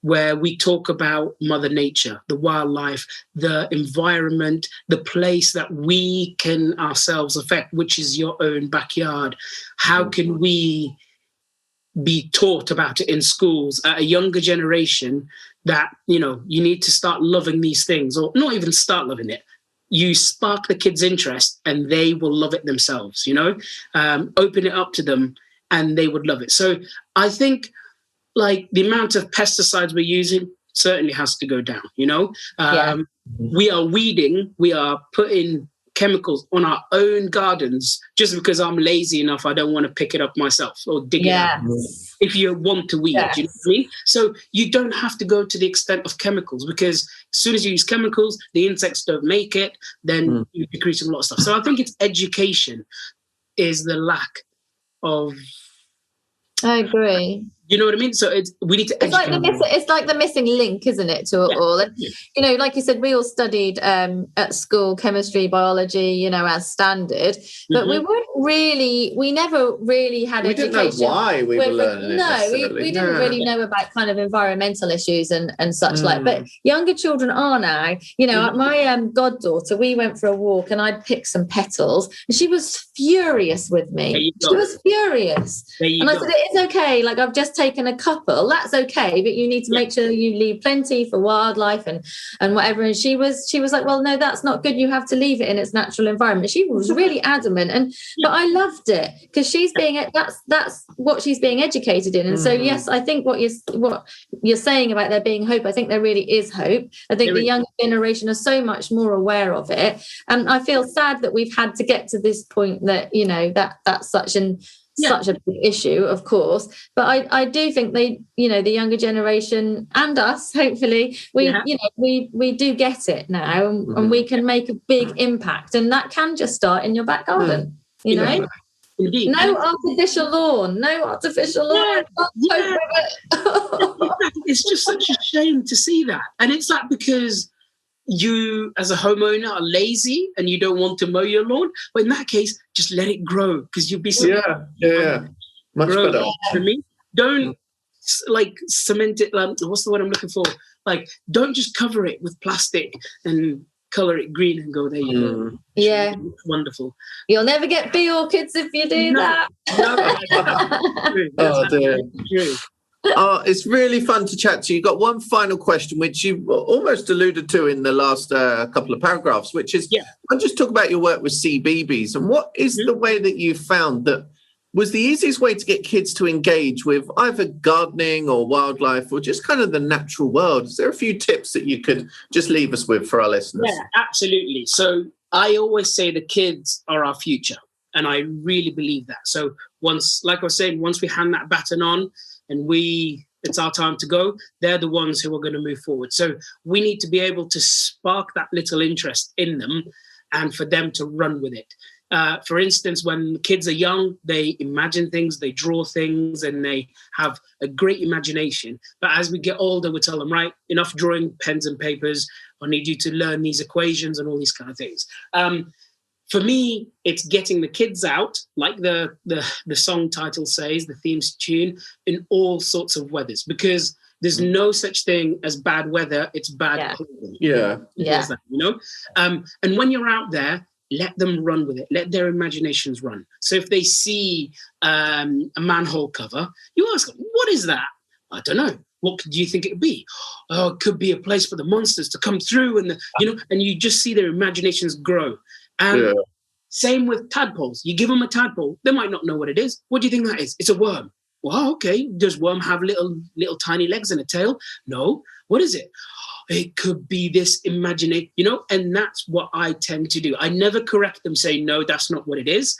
where we talk about Mother Nature, the wildlife, the environment, the place that we can ourselves affect, which is your own backyard. How can we be taught about it in schools at a younger generation that, you need to start loving these things, or not even start loving it. You spark the kids' interest and they will love it themselves, open it up to them and they would love it. So I think, like, the amount of pesticides we're using certainly has to go down, We are weeding, we are putting chemicals on our own gardens just because I'm lazy enough, I don't want to pick it up myself or dig it out. If you want to weed, you know what I mean? So you don't have to go to the extent of chemicals, because as soon as you use chemicals, the insects don't make it, then you're decreasing a lot of stuff. So I think it's education is the lack of... I agree. You know what I mean? So we need to educate. It's like the missing link, isn't it, to it all? And, like you said, we all studied at school chemistry, biology, as standard, but we never really had education. We didn't know why we were learning it. No, we didn't really know about kind of environmental issues and such like. But younger children are now. My goddaughter, we went for a walk and I'd picked some petals and she was furious with me. She was furious. And I said, it is okay. Like, I've just taken a couple, that's okay, but you need to make sure you leave plenty for wildlife and whatever. And she was like, well, no, that's not good, you have to leave it in its natural environment. She was really adamant, but I loved it because she's being that's what she's being educated in. And so yes, I think what you're saying about there being hope, I think there really is hope. I think the younger generation are so much more aware of it, and I feel sad that we've had to get to this point that that's such a big issue, of course, but I do think the younger generation and us, hopefully, we do get it now, and we can make a big impact, and that can just start in your back garden, Indeed. No artificial lawn. It's just such a shame to see that, and it's like because you as a homeowner are lazy and you don't want to mow your lawn, but in that case, just let it grow, because you'll be much better. For me, don't cement it. What's the word I'm looking for? Like, don't just cover it with plastic and color it green and go, there you go. Yeah, wonderful. You'll never get bee orchids if you do that. Oh dear. It's really fun to chat to you. Got one final question, which you almost alluded to in the last couple of paragraphs, which is, I'll just talk about your work with CBeebies, and what is the way that you found that was the easiest way to get kids to engage with either gardening or wildlife or just kind of the natural world? Is there a few tips that you could just leave us with for our listeners? Yeah, absolutely. So I always say the kids are our future, and I really believe that. So once we hand that baton on, and it's our time to go, they're the ones who are going to move forward. So we need to be able to spark that little interest in them and for them to run with it. For instance, when kids are young, they imagine things, they draw things, and they have a great imagination. But as we get older, we tell them, right, enough drawing, pens and papers. I need you to learn these equations and all these kind of things. For me, it's getting the kids out, like the song title says, the theme's tune, in all sorts of weathers, because there's no such thing as bad weather. It's bad clothing. Yeah. That, you know? And when you're out there, let them run with it. Let their imaginations run. So if they see a manhole cover, you ask them, what is that? I don't know. What do you think it would be? Oh, it could be a place for the monsters to come through, and and you just see their imaginations grow. Same with tadpoles. You give them a tadpole, they might not know what it is. What do you think that is? It's a worm. Well, okay. Does worm have little tiny legs and a tail? No. What is it? It could be this imagination, and that's what I tend to do. I never correct them, say, no, that's not what it is.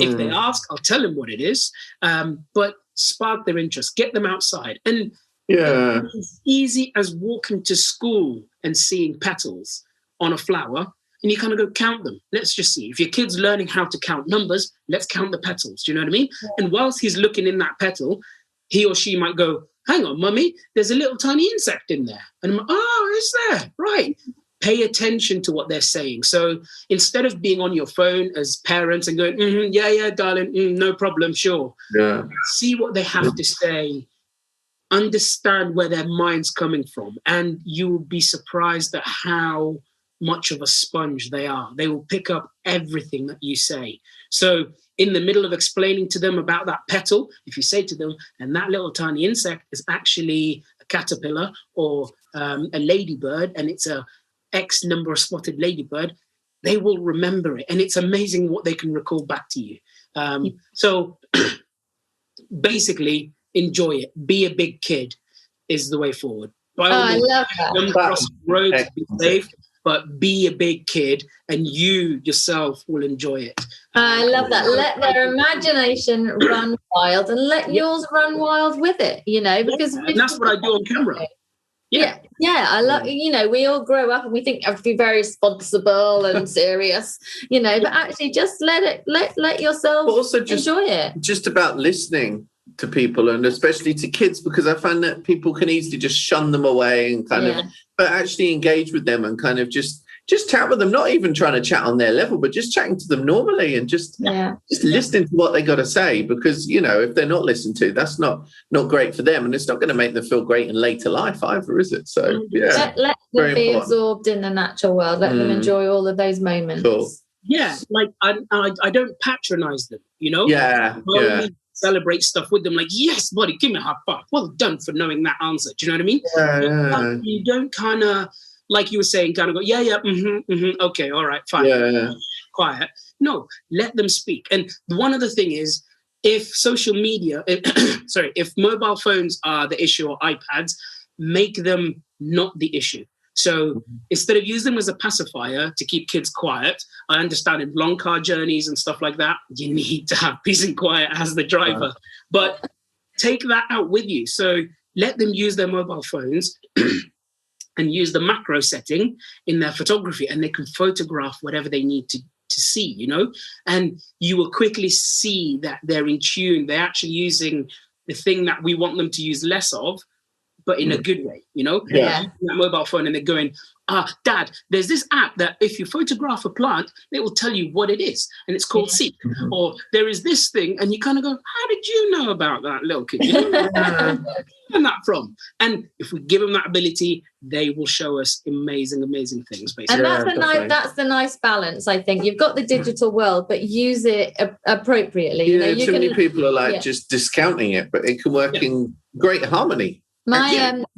If they ask, I'll tell them what it is, but spark their interest, get them outside. And it's easy as walking to school and seeing petals on a flower, and you kind of go count them. Let's just see. If your kid's learning how to count numbers, let's count the petals. Do you know what I mean? Yeah. And whilst he's looking in that petal, he or she might go, hang on, mummy, there's a little tiny insect in there. And I'm like, oh, is there? Right. Pay attention to what they're saying. So instead of being on your phone as parents and going, yeah, darling, no problem, sure. Yeah. See what they have to say. Understand where their mind's coming from. And you will be surprised at how much of a sponge they are. They will pick up everything that you say. So in the middle of explaining to them about that petal, if you say to them, and that little tiny insect is actually a caterpillar or a ladybird, and it's a X number of spotted ladybird, they will remember it. And it's amazing what they can recall back to you. So basically, enjoy it. Be a big kid is the way forward. I love that. Don't cross roads, be safe, but be a big kid, and you yourself will enjoy it. I love that. Let their imagination run wild, and let yours run wild with it, because and that's what I do on camera. Yeah. I love, we all grow up and we think I have to be very responsible and serious, but actually just let yourself also enjoy it. Just about listening to people, and especially to kids, because I find that people can easily just shun them away and kind of, but actually engage with them and kind of just chat with them, not even trying to chat on their level, but just chatting to them normally and just listening to what they got to say, because, if they're not listened to, that's not great for them, and it's not going to make them feel great in later life either, is it? So, let them be absorbed in the natural world. Let them enjoy all of those moments. Cool. Yeah, like I don't patronize them, celebrate stuff with them, like, yes, buddy, give me a high five. Well done for knowing that answer. Do you know what I mean? Yeah. You don't kind of, like you were saying, kind of go, okay, all right, fine. Quiet. No, let them speak. And one other thing is, if social media, if mobile phones are the issue, or iPads, make them not the issue. So instead of using them as a pacifier to keep kids quiet, I understand in long car journeys and stuff like that, you need to have peace and quiet as the driver. But take that out with you. So let them use their mobile phones and use the macro setting in their photography, and they can photograph whatever they need to see, and you will quickly see that they're in tune. They're actually using the thing that we want them to use less of, but in a good way, that mobile phone, and they're going, Dad, there's this app that if you photograph a plant, it will tell you what it is, and it's called Seek. Or there is this thing, and you kind of go, how did you know about that, little kid? Where did you learn that from? And if we give them that ability, they will show us amazing, amazing things, basically. And that's the nice balance, I think. You've got the digital world, but use it appropriately. Too many people are just discounting it, but it can work in great harmony. My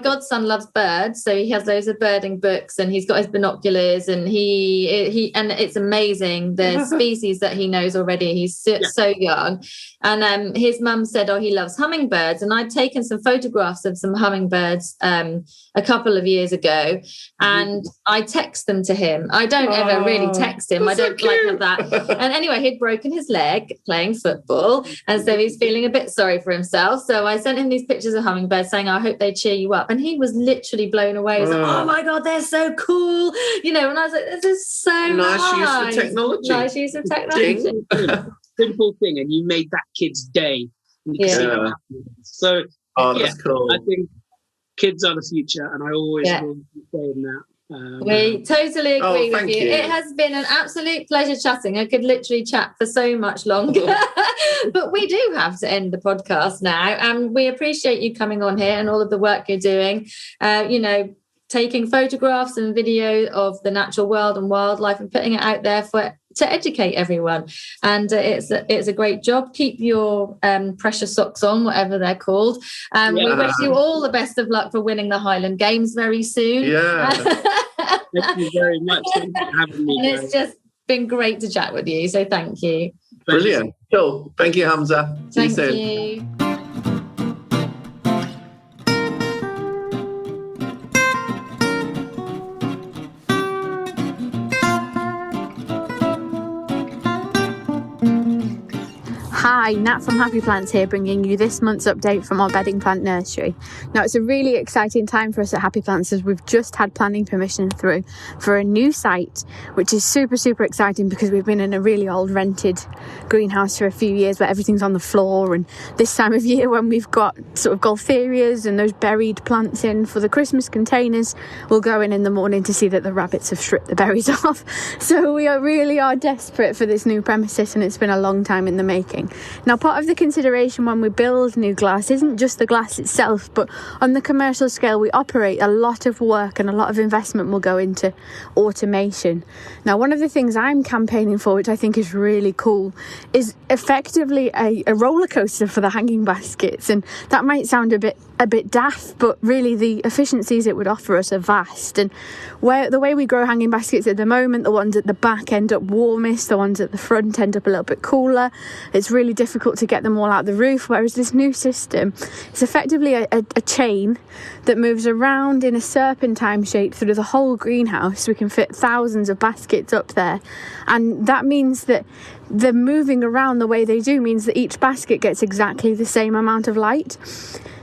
godson loves birds, so he has loads of birding books, and he's got his binoculars, and he and it's amazing the species that he knows already. He's so young, and his mum said, he loves hummingbirds, and I'd taken some photographs of some hummingbirds a couple of years ago, and I text them to him. I don't ever really text him. I don't like that. And anyway, he'd broken his leg playing football, and so he's feeling a bit sorry for himself. So I sent him send these pictures of hummingbirds saying, I hope they cheer you up. And he was literally blown away. He was like, oh my God, they're so cool. And I was like, this is so nice. Use of technology. Nice use of technology. Simple thing, and you made that kid's day. Yeah. So, that's cool. I think kids are the future, and I always will be saying that. We totally agree with you. You. It has been an absolute pleasure chatting. I could literally chat for so much longer. But we do have to end the podcast now. And we appreciate you coming on here and all of the work you're doing. Taking photographs and video of the natural world and wildlife and putting it out there to educate everyone. And it's a great job. Keep your precious socks on, whatever they're called. We wish you all the best of luck for winning the Highland Games very soon. Yeah. Thank you very much for having me. And it's just been great to chat with you. So thank you. Brilliant. Cool. Thank you, Hamza. See you soon. Thank you. Hi, Nat from Happy Plants here, bringing you this month's update from our bedding plant nursery. Now, it's a really exciting time for us at Happy Plants as we've just had planning permission through for a new site, which is super, super exciting because we've been in a really old rented greenhouse for a few years where everything's on the floor. And this time of year when we've got sort of Goltherias and those buried plants in for the Christmas containers, we'll go in the morning to see that the rabbits have stripped the berries off. So we really are desperate for this new premises, and it's been a long time in the making. Now, part of the consideration when we build new glass isn't just the glass itself, but on the commercial scale we operate, a lot of work and a lot of investment will go into automation. Now, one of the things I'm campaigning for, which I think is really cool, is effectively a roller coaster for the hanging baskets. And that might sound a bit daft, but really the efficiencies it would offer us are vast. And the way we grow hanging baskets at the moment, the ones at the back end up warmest, the ones at the front end up a little bit cooler. It's really difficult to get them all out the roof, whereas this new system is effectively a chain that moves around in a serpentine shape through the whole greenhouse. We can fit thousands of baskets up there, and that means that the moving around the way they do means that each basket gets exactly the same amount of light.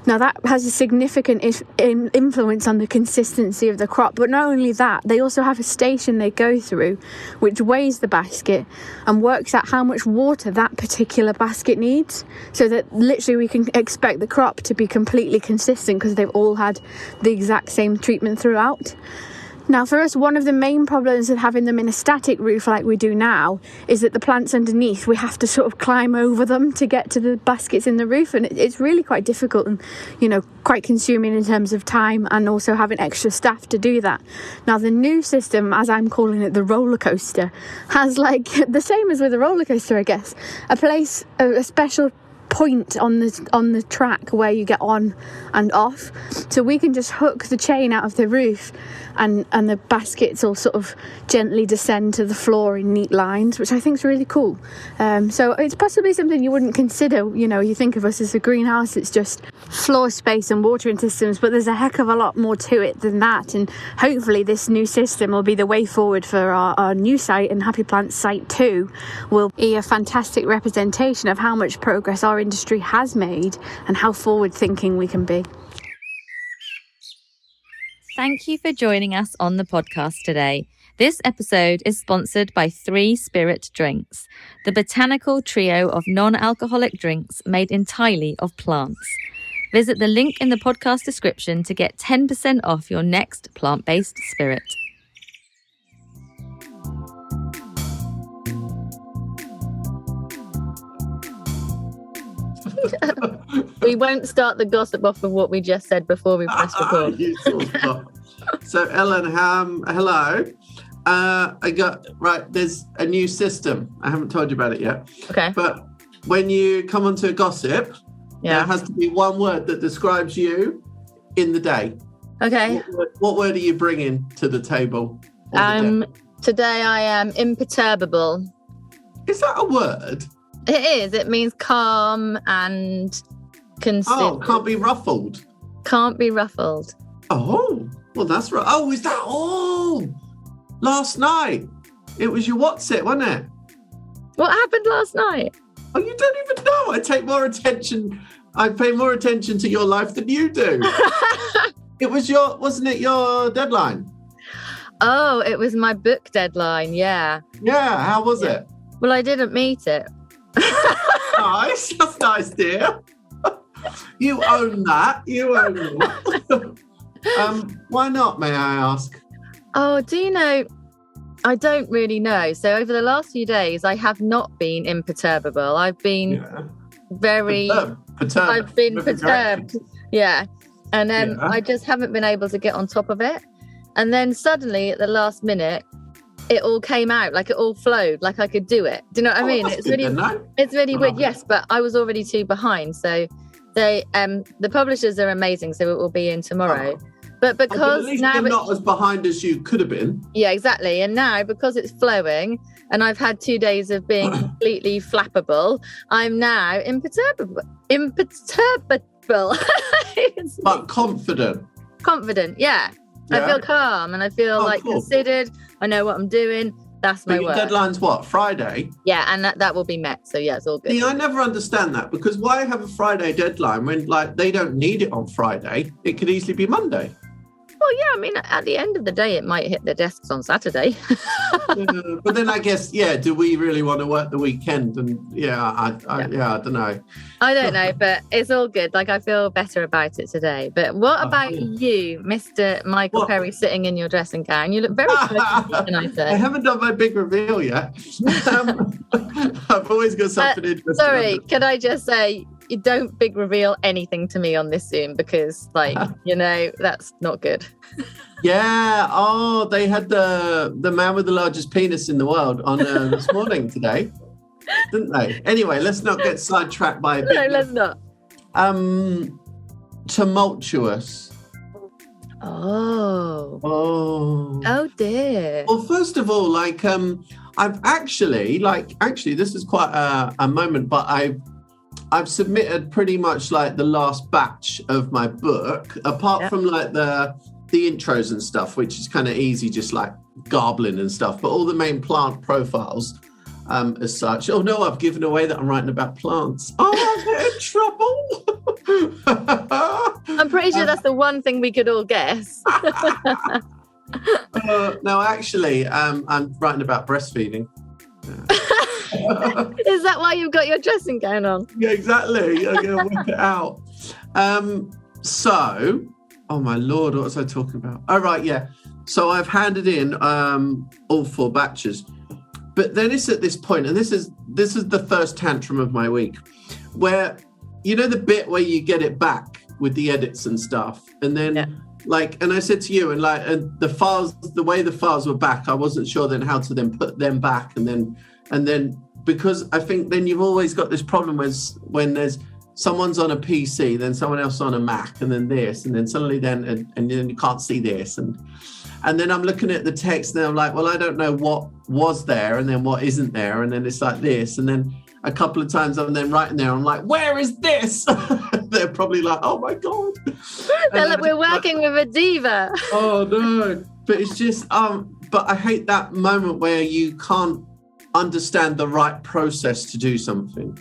Now, that has a significant influence on the consistency of the crop. But not only that, they also have a station they go through which weighs the basket and works out how much water that particular basket needs, so that literally we can expect the crop to be completely consistent because they've all had the exact same treatment throughout. Now, for us, one of the main problems of having them in a static roof like we do now is that the plants underneath, we have to sort of climb over them to get to the baskets in the roof, and it's really quite difficult and, quite consuming in terms of time, and also having extra staff to do that. Now, the new system, as I'm calling it, the roller coaster, has the same as with a roller coaster, I guess, a special point on the track where you get on and off, so we can just hook the chain out of the roof and the baskets will sort of gently descend to the floor in neat lines, which I think is really cool. So it's possibly something you wouldn't consider. You think of us as a greenhouse, it's just floor space and watering systems, but there's a heck of a lot more to it than that, and hopefully this new system will be the way forward for our new site, and Happy Plants Site 2 will be a fantastic representation of how much progress our industry has made and how forward thinking we can be. Thank you for joining us on the podcast today. This episode is sponsored by 3 Spirit Drinks, the botanical trio of non-alcoholic drinks made entirely of plants. Visit the link in the podcast description to get 10% off your next plant-based spirit. We won't start the gossip off of what we just said before we press record. So, Ellen, hello. There's a new system. I haven't told you about it yet. Okay. But when you come onto a gossip, there has to be one word that describes you in the day. Okay. What word are you bringing to the table? Today I am imperturbable. Is that a word? It is. It means calm and considered. Oh, can't be ruffled. Can't be ruffled. Oh, well, that's right. Oh, is that? Oh, last night. It was your what's it, wasn't it? What happened last night? Oh, you don't even know. I take more attention I pay more attention to your life than you do. Wasn't it your deadline? Oh, it was my book deadline, yeah. Yeah, how was it? Well, I didn't meet it. Nice, that's nice, dear. You own that. Why not, may I ask? Oh, do you know, I don't really know. So over the last few days, I have not been imperturbable. I've been very... Perturbed. I've been perturbed. Yeah. And then I just haven't been able to get on top of it. And then suddenly at the last minute, it all came out, like it all flowed, like I could do it. Do you know what I mean? It's really weird. Yes, but I was already too behind. So the publishers are amazing, so it will be in tomorrow. But because at least now you're not as behind as you could have been. Yeah, exactly. And now because it's flowing and I've had 2 days of being completely flappable, I'm now imperturbable. But confident, yeah. I feel calm and I feel considered. I know what I'm doing. That's my work. Your deadline's what? Friday? Yeah, and that will be met. So yeah, it's all good. See, I never understand that, because why have a Friday deadline when they don't need it on Friday? It could easily be Monday. Well, yeah, I mean, at the end of the day, it might hit their desks on Saturday. But then I guess, do we really want to work the weekend? And I don't know. I don't know, but it's all good. Like, I feel better about it today. But what about you, Mr. Michael Perry, sitting in your dressing gown? You look very close, can I say? I haven't done my big reveal yet. I've always got something interesting. Sorry, can I just say, you don't big reveal anything to me on this Zoom, because that's not good. Yeah. Oh, they had the man with the largest penis in the world on this morning today, didn't they? Anyway, let's not get sidetracked by a big... No, let's not. Tumultuous. Oh dear. Well, first of all, I've actually, this is quite a moment, but I've submitted pretty much the last batch of my book, apart from the intros and stuff, which is kind of easy, just garbling and stuff, but all the main plant profiles as such. Oh no, I've given away that I'm writing about plants. Oh, I'm in trouble. I'm pretty sure that's the one thing we could all guess. No, actually, I'm writing about breastfeeding. Is that why you've got your dressing gown on? Yeah, exactly. I'm going to whip it out. Oh my Lord, what was I talking about? Oh, right, yeah. So I've handed in all 4 batches. But then it's at this point, and this is the first tantrum of my week, where, the bit where you get it back with the edits and stuff. And then, and I said to you, and the files, the way the files were back, I wasn't sure then how to then put them back. And then because I think then you've always got this problem when there's someone's on a PC, then someone else on a Mac, and then this, and then suddenly and then you can't see this. And then I'm looking at the text and I'm like, well, I don't know what was there and then what isn't there. And then it's like this. And then a couple of times I'm then writing there, I'm like, where is this? They're probably like, oh my God. They're like, we're working with a diva. Oh no. But it's just, but I hate that moment where you can't understand the right process to do something.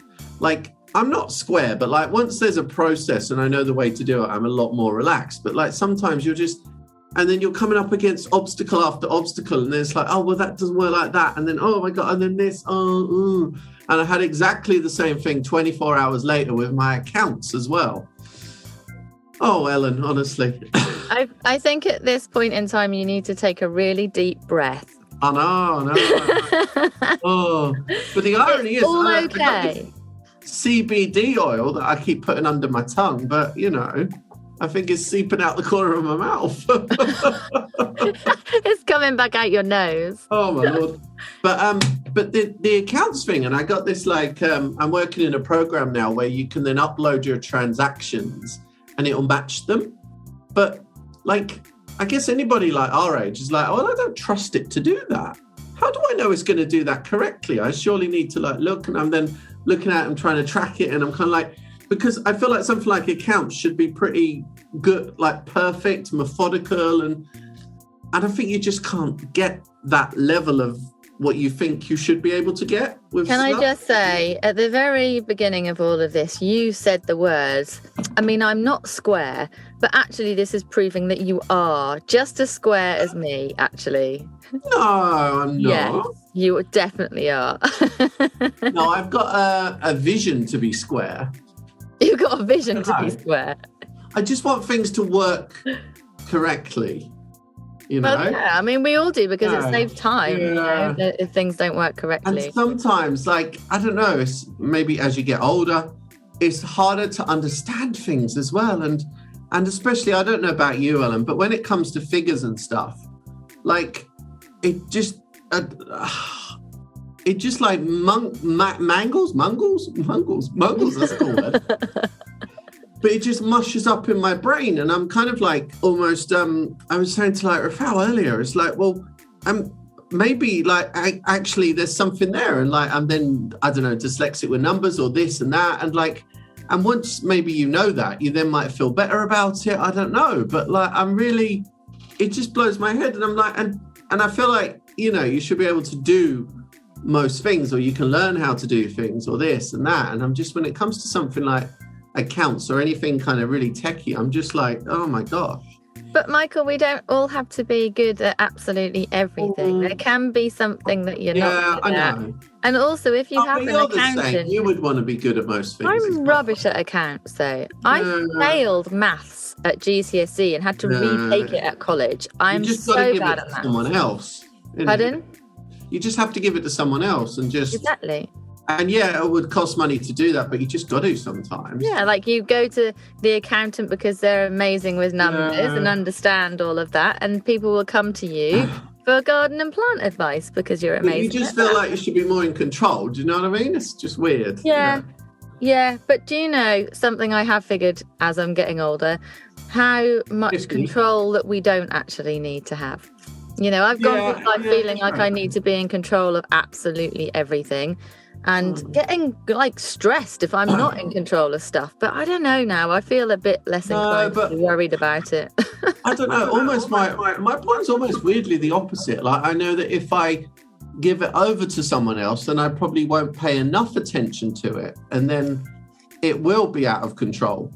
I'm not square, but once there's a process and I know the way to do it, I'm a lot more relaxed. But sometimes you're just, and then you're coming up against obstacle after obstacle, and then it's like, oh, well, that doesn't work like that. And then, oh my God, and then this, and I had exactly the same thing 24 hours later with my accounts as well. Oh, Ellen, honestly. I think at this point in time, you need to take a really deep breath. I know. Oh, but the irony is, all okay. CBD oil that I keep putting under my tongue, but I think it's seeping out the corner of my mouth. It's coming back out your nose. Oh my Lord. But the accounts thing, and I got this I'm working in a program now where you can then upload your transactions and it'll match them. But I guess anybody our age is I don't trust it to do that. How do I know it's going to do that correctly? I surely need to look, and I'm then looking at it and trying to track it, and I'm kind of because I feel like something like accounts should be pretty good, perfect, methodical, and I think you just can't get that level of what you think you should be able to get with Can stuff? I just say, at the very beginning of all of this, you said the words, I mean, I'm not square, but actually this is proving that you are just as square as me, actually. No, I'm not. Yes, you definitely are. No, I've got a vision to be square. You've got a vision to be square. I just want things to work correctly. You know? Well, yeah, I mean, we all do because it saves time, you know, if things don't work correctly. And sometimes, like, I don't know, it's maybe as you get older, it's harder to understand things as well. And especially, I don't know about you, Ellen, but when it comes to figures and stuff, like, it just like mangles, that's the word. But it just mushes up in my brain, and I'm kind of like almost. I was saying to like Rafael earlier, it's like, well, maybe like actually there's something there, and like I'm then I don't know dyslexic with numbers or this and that, and like, and once maybe you know that, you then might feel better about it. I don't know, but like it just blows my head, and I'm like, and I feel like you should be able to do most things, or you can learn how to do things, or this and that, and I'm just when it comes to something like accounts or anything kind of really techie, I'm just like, oh my gosh. But Michael, we don't all have to be good at absolutely everything. There can be something that you're not good at. Know. And also, if you have an accountant, you would want to be good at most things. I'm rubbish at accounts, though. I failed maths at GCSE and had to retake it at college. I'm so bad at maths. Someone else. Pardon? You just have to give it to someone else and just exactly. And yeah, it would cost money to do that, but you just got to sometimes. Yeah, like you go to the accountant because they're amazing with numbers and understand all of that, and people will come to you for garden and plant advice because you're amazing. You just feel like you should be more in control. Do you know what I mean? It's just weird. Yeah. But do you know something I have figured as I'm getting older? How much control that we don't actually need to have. I've gone through life feeling like I need to be in control of absolutely everything. And getting like stressed if I'm not in control of stuff. But I don't know now. I feel a bit less inclined to be worried about it. I don't know. Almost my point's almost weirdly the opposite. Like I know that if I give it over to someone else, then I probably won't pay enough attention to it. And then it will be out of control.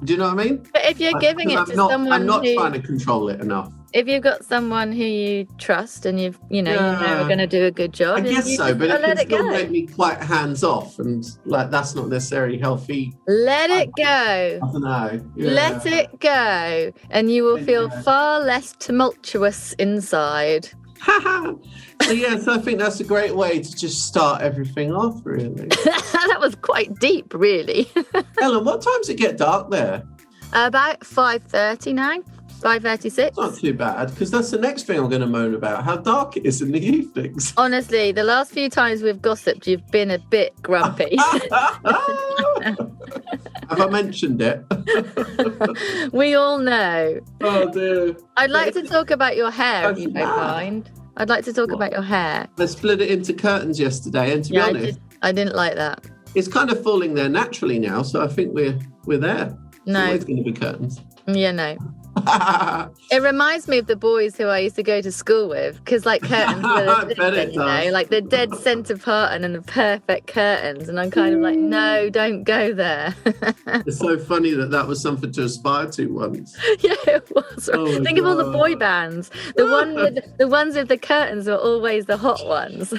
Do you know what I mean? But if you're giving it to someone I'm not trying to control it enough. If you've got someone who you trust and you know are going to do a good job, I guess so, but it can still make me quite hands off, and like that's not necessarily healthy. Let it go. I don't know. Yeah. Let it go, and you will feel far less tumultuous inside. So I think that's a great way to just start everything off, really. That was quite deep, really. Ellen, what time does it get dark there? About 5:30 now. 5:36. Not too bad, because that's the next thing I'm going to moan about, how dark it is in the evenings. Honestly, the last few times we've gossiped, you've been a bit grumpy. Have I mentioned it? We all know. Oh, dear. I'd like to talk about your hair, if you don't mind. I'd like to talk about your hair. I split it into curtains yesterday, and to be honest, I didn't like that. It's kind of falling there naturally now, so I think we're there. No. It's always going to be curtains. Yeah, no. It reminds me of the boys who I used to go to school with, because like curtains were the thing, like the dead centre pattern and the perfect curtains, and I'm kind of like, no, don't go there. It's so funny that was something to aspire to once. Yeah, it was. Think of all the boy bands. The ones with the curtains were always the hot ones.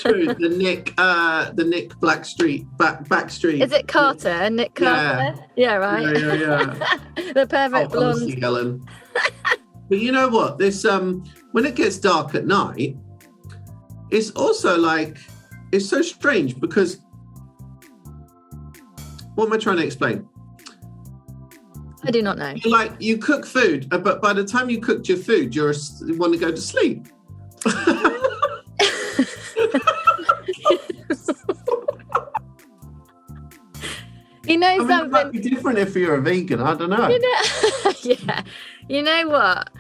True. The Nick Backstreet. Is it Carter? Nick Carter? Yeah, right. Yeah. The perfect blonde. Honestly, Helen. But you know what? This when it gets dark at night, it's also like it's so strange because what am I trying to explain? I do not know. Like you cook food, but by the time you cooked your food, you want to go to sleep. You know something? It might be different if you're a vegan. I don't know. Yeah. You know what?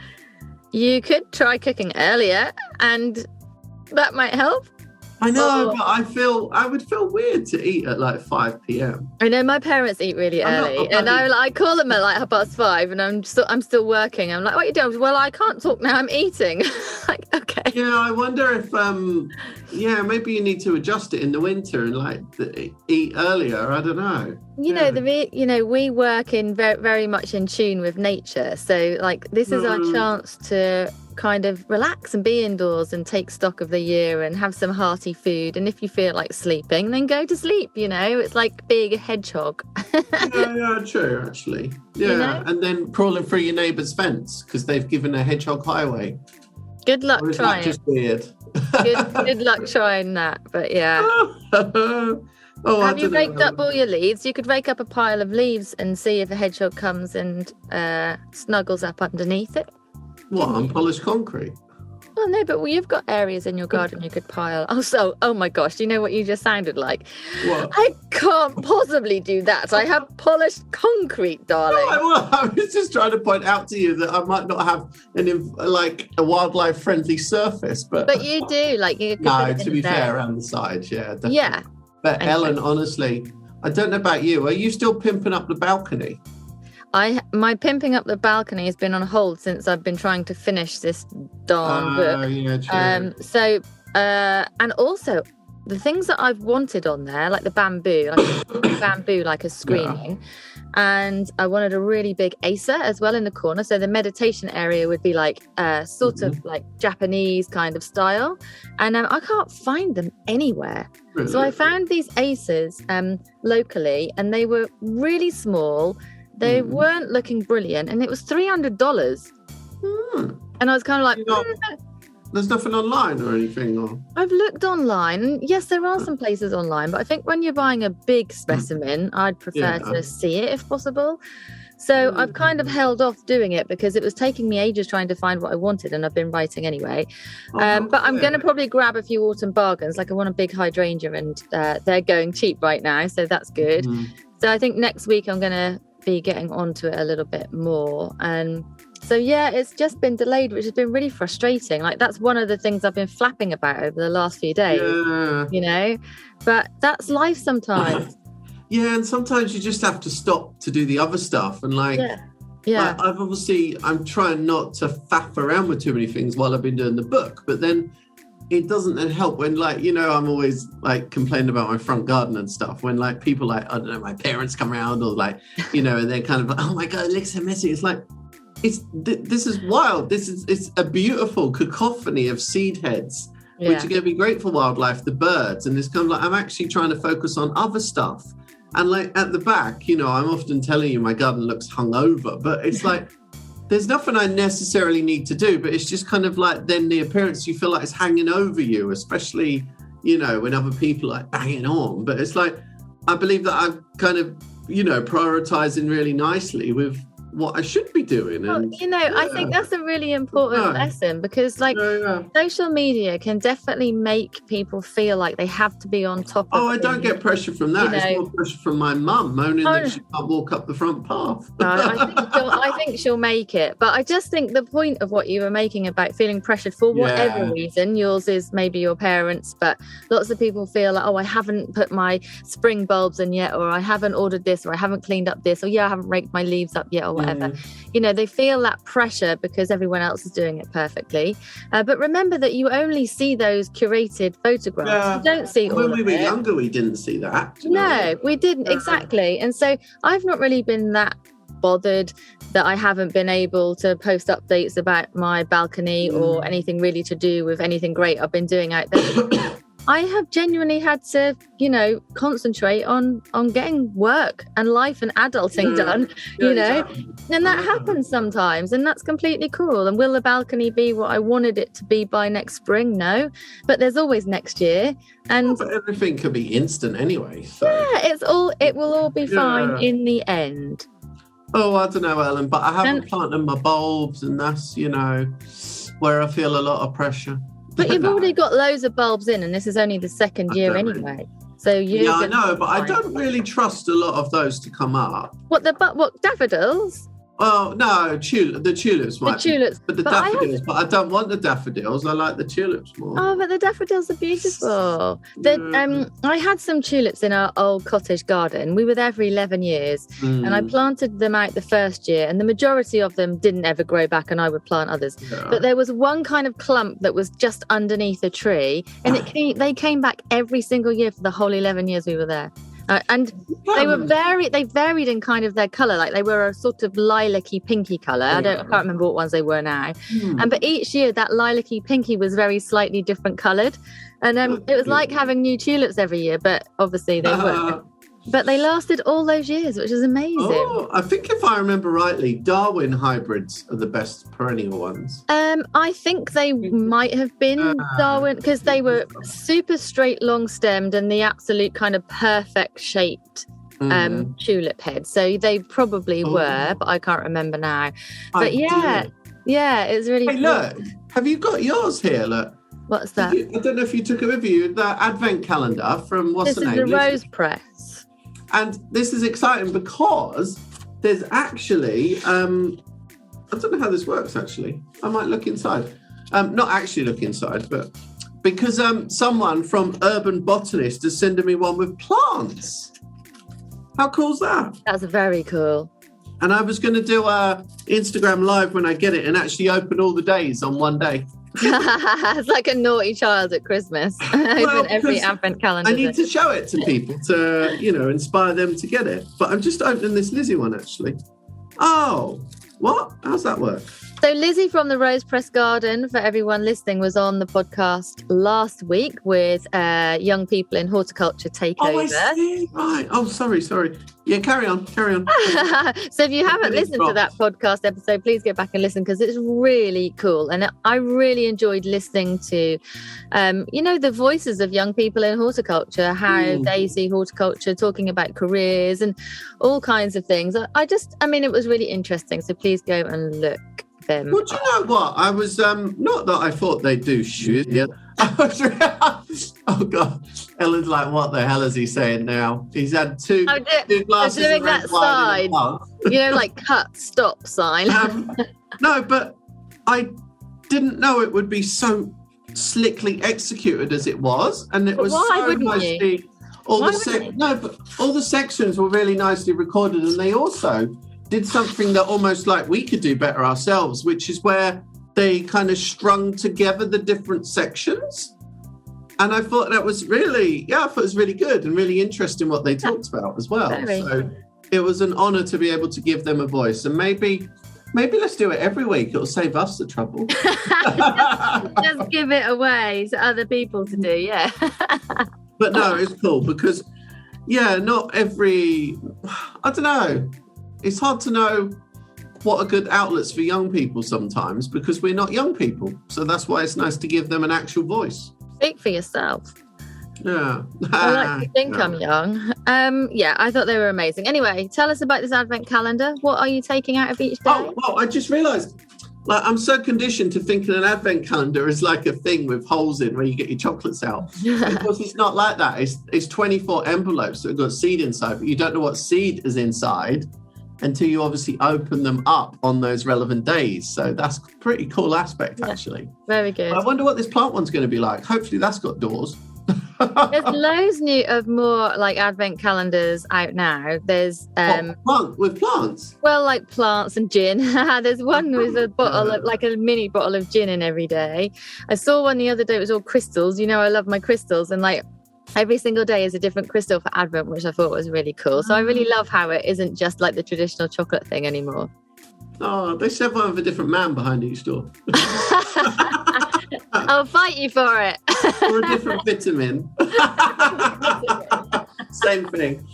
You could try cooking earlier, and that might help. I know, but I would feel weird to eat at like 5 p.m. I know my parents eat really early, and I call them at like 5:30, and I'm still working. I'm like, what are you doing? Well, I can't talk now. I'm eating. Like, okay. Yeah, I wonder if maybe you need to adjust it in the winter and like eat earlier. I don't know. We work in very, very much in tune with nature, so like this is our chance to kind of relax and be indoors and take stock of the year and have some hearty food. And if you feel like sleeping, then go to sleep. It's like being a hedgehog. yeah, true, actually. Yeah, and then crawling through your neighbour's fence because they've given a hedgehog highway. Good luck trying. That just weird. Good luck trying that. But yeah. Have you raked up all your leaves? You could rake up a pile of leaves and see if a hedgehog comes and snuggles up underneath it. What, unpolished concrete? Oh no, but you've got areas in your garden you could pile. Oh my gosh, do you know what you just sounded like? What? I can't possibly do that. I have polished concrete, darling. I was just trying to point out to you that I might not have a wildlife friendly surface, but you do. Like you could no, to be fair, around the sides, yeah, definitely. Yeah. But Ellen, honestly, I don't know about you. Are you still pimping up the balcony? My pimping up the balcony has been on hold since I've been trying to finish this darn book. Yeah, true. And also the things that I've wanted on there, like the bamboo, like a screening. Yeah. And I wanted a really big Acer as well in the corner. So the meditation area would be like sort of like Japanese kind of style. And I can't find them anywhere. Really? So I found these Acers locally, and they were really small. They weren't looking brilliant, and it was $300. And I was kind of like, there's nothing online or anything? Or? I've looked online, and yes, there are some places online, but I think when you're buying a big specimen, I'd prefer to see it if possible. So I've kind of held off doing it because it was taking me ages trying to find what I wanted, and I've been writing anyway. But I'm going to probably grab a few autumn bargains. Like I want a big hydrangea, and they're going cheap right now, so that's good. So I think next week I'm going to be getting onto it a little bit more. And so it's just been delayed, which has been really frustrating. Like that's one of the things I've been flapping about over the last few days. But that's life sometimes. And sometimes you just have to stop to do the other stuff. And like I'm trying not to faff around with too many things while I've been doing the book, but then it doesn't then help when I'm always like complaining about my front garden and stuff when like people like, I don't know, my parents come around or like, and they're kind of like, oh my God, it looks so messy. It's like, this is wild. It's a beautiful cacophony of seed heads, which are going to be great for wildlife, the birds. And it's kind of like, I'm actually trying to focus on other stuff. And like at the back, I'm often telling you my garden looks hungover, but it's like, there's nothing I necessarily need to do, but it's just kind of like then the appearance you feel like it's hanging over you, especially, when other people are like banging on. But it's like, I believe that I'm kind of, prioritizing really nicely with what I should be doing. And, I think that's a really important lesson because social media can definitely make people feel like they have to be on top of I don't get pressure from that. It's more pressure from my mum moaning that she can't walk up the front path. I think she'll make it. But I just think the point of what you were making about feeling pressured for whatever reason, yours is maybe your parents, but lots of people feel like, I haven't put my spring bulbs in yet, or I haven't ordered this, or I haven't cleaned up this, or I haven't raked my leaves up yet, or whatever. They feel that pressure because everyone else is doing it perfectly. But remember that you only see those curated photographs. You don't see all of it. When we were younger, we didn't see that. No, we didn't. Exactly. And so I've not really been that bothered that I haven't been able to post updates about my balcony or anything really to do with anything great I've been doing out there. I have genuinely had to, concentrate on getting work and life and adulting done, exactly. And that happens sometimes, and that's completely cool. And will the balcony be what I wanted it to be by next spring? No, but there's always next year. And but everything can be instant anyway. So. It will all be fine in the end. Oh, I don't know, Ellen, but I haven't planted my bulbs, and that's, where I feel a lot of pressure. But you've already got loads of bulbs in, and this is only the second year anyway. So I know, but I don't really trust a lot of those to come up. What daffodils? Well, no, the tulips might tulips. But the daffodils, but I don't want the daffodils. I like the tulips more. Oh, but the daffodils are beautiful. I had some tulips in our old cottage garden. We were there for 11 years and I planted them out the first year, and the majority of them didn't ever grow back, and I would plant others. Yeah. But there was one kind of clump that was just underneath a tree, and they came back every single year for the whole 11 years we were there. And they varied in kind of their colour, like they were a sort of lilac-y pinky colour. I can't remember what ones they were now. But each year that lilac-y pinky was very slightly different coloured, and it was like having new tulips every year, but obviously they weren't. But they lasted all those years, which is amazing. Oh, I think if I remember rightly, Darwin hybrids are the best perennial ones. I think they might have been Darwin, because they were super straight, long-stemmed, and the absolute kind of perfect shaped tulip heads. So they probably were, but I can't remember now. But yeah, it's really cool. Look, have you got yours here? Look. What's that? I don't know if you took it with you, the advent calendar from what's the name? This is the Rose Press. And this is exciting because there's actually, I don't know how this works actually. I might look inside. Not actually look inside, but because someone from Urban Botanist is sending me one with plants. How cool's that? That's very cool. And I was going to do a Instagram live when I get it and actually open all the days on one day. It's like a naughty child at Christmas. Open every advent calendar. I need to show it to people to, inspire them to get it. But I'm just opening this Lizzie one, actually. Oh, what? How's that work? So Lizzie from the Rose Press Garden, for everyone listening, was on the podcast last week with Young People in Horticulture Takeover. Oh, I see. Right. Oh, sorry. Yeah, carry on. So if you haven't listened to that podcast episode, please go back and listen, because it's really cool. And I really enjoyed listening to, the voices of young people in horticulture, how they see horticulture, talking about careers and all kinds of things. It was really interesting. So please go and look them. Well, do you know what? I was, not that I thought they'd do shit. Yeah. Oh God, Ellen's like, what the hell is he saying now? He's had two glasses doing of red that wine sign, like cut, stop sign. No, but I didn't know it would be so slickly executed as it was, and it was so nicely. All the sections were really nicely recorded, and they also did something that almost like we could do better ourselves, which is where they kind of strung together the different sections. And I thought that was really, good and really interesting what they talked about as well. So it was an honor to be able to give them a voice. And maybe let's do it every week. It'll save us the trouble. Just give it away to other people to do, yeah. But no, it's cool because, not every, I don't know. It's hard to know what are good outlets for young people sometimes, because we're not young people. So that's why it's nice to give them an actual voice. Speak for yourself. Yeah. I like to think I'm young. I thought they were amazing. Anyway, tell us about this advent calendar. What are you taking out of each day? Oh, well, I just realised, I'm so conditioned to thinking an advent calendar is like a thing with holes in where you get your chocolates out. Because it's not like that. It's 24 envelopes that have got seed inside, but you don't know what seed is inside until you obviously open them up on those relevant days. So that's a pretty cool aspect, actually. Very good. But I wonder what this plant one's going to be like. Hopefully that's got doors. There's loads of more like advent calendars out now. There's with plants. Well, like plants and gin. There's one with a bottle of like a mini bottle of gin in every day. I saw one the other day. It was all crystals. I love my crystals, and like every single day is a different crystal for Advent, which I thought was really cool. So I really love how it isn't just like the traditional chocolate thing anymore. Oh, they should have one with a different man behind each door. I'll fight you for it. Or a different vitamin. Same thing.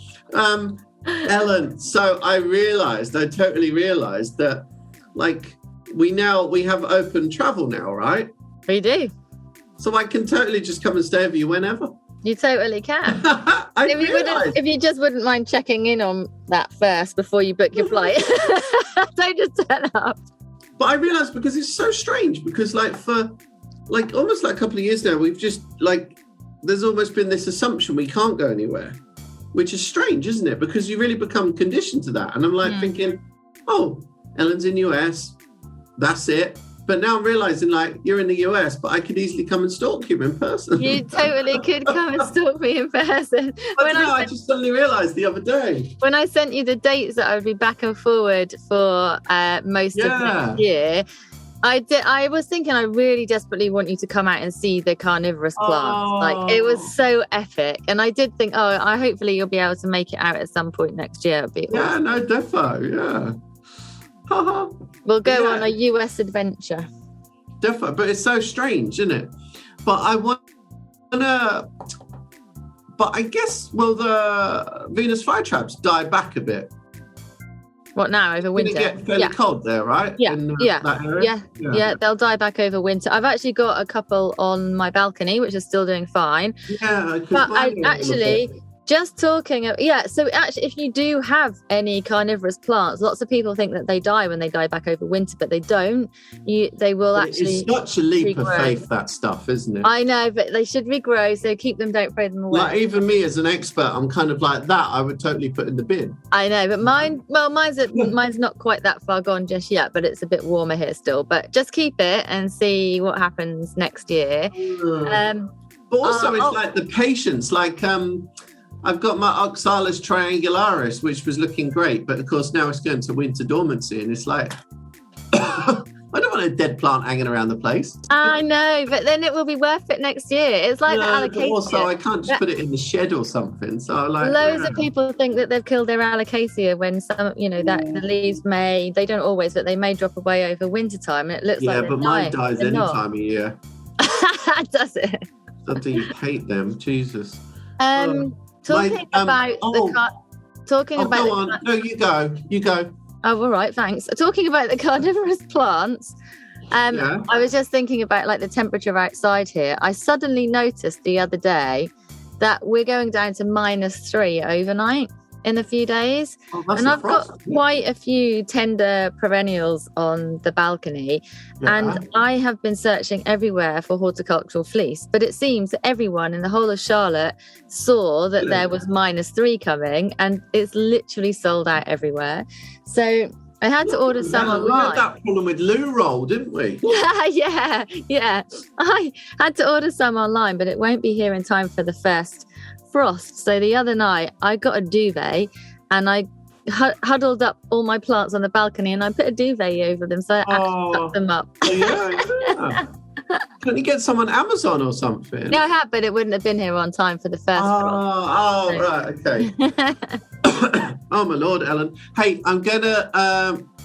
Ellen, so I totally realised that like we have open travel now, right? We do. So I can totally just come and stay with you whenever. You totally can. If you just wouldn't mind checking in on that first before you book your flight. Don't just turn up. But I realised, because it's so strange, because like for like almost like a couple of years now, we've just like, there's almost been this assumption we can't go anywhere, which is strange, isn't it? Because you really become conditioned to that. And I'm like thinking, Ellen's in US. That's it. But now I'm realising, like, you're in the US, but I could easily come and stalk you in person. You totally could come and stalk me in person. I just suddenly realised the other day. When I sent you the dates that I would be back and forward for most of next year, I was thinking I really desperately want you to come out and see the carnivorous plants. Like, it was so epic. And I did think, I hopefully you'll be able to make it out at some point next year. It'd be awesome. No, defo, yeah. We'll go on a US adventure. Defo, but it's so strange, isn't it? But I guess, will the Venus flytraps die back a bit? What now, over winter? It's get fairly cold there, right? Yeah, they'll die back over winter. I've actually got a couple on my balcony, which are still doing fine. Yeah, but I actually... Just talking of, so actually, if you do have any carnivorous plants, lots of people think that they die when they die back over winter, but they don't. They will actually. It's such a leap of faith, that stuff, isn't it? I know, but they should regrow, so keep them, don't throw them away. Like, even me as an expert, I'm kind of like that. I would totally put in the bin. I know, but mine's not quite that far gone just yet, but it's a bit warmer here still. But just keep it and see what happens next year. But also, it's like the patience, like. I've got my Oxalis triangularis, which was looking great, but of course now it's going to winter dormancy, and it's like, I don't want a dead plant hanging around the place. I know, but then it will be worth it next year. It's like the alocasia. Also, I can't just put it in the shed or something. So loads of people think that they've killed their alocasia when some, that the leaves they don't always, but they may drop away over winter time, and it looks like but mine dies any time of year. Does it? I do hate them, Jesus. Talking about. Go on. No, you go. Oh, all right, thanks. Talking about the carnivorous plants, I was just thinking about like the temperature outside here. I suddenly noticed the other day that we're going down to -3 overnight in a few days. And I've got quite a few tender perennials on the balcony, and I have been searching everywhere for horticultural fleece, but it seems that everyone in the whole of Charlotte saw that there was -3 coming, and it's literally sold out everywhere. So I had to order some online. We had that problem with loo roll, didn't we? Yeah. I had to order some online, but it won't be here in time for the first frost. So the other night I got a duvet and I huddled up all my plants on the balcony and I put a duvet over them so I actually tucked them up. Yeah. Couldn't you get some on Amazon or something? No, I have, but it wouldn't have been here on time for the first frost. Right, okay. Oh my Lord, Ellen. Hey, I'm gonna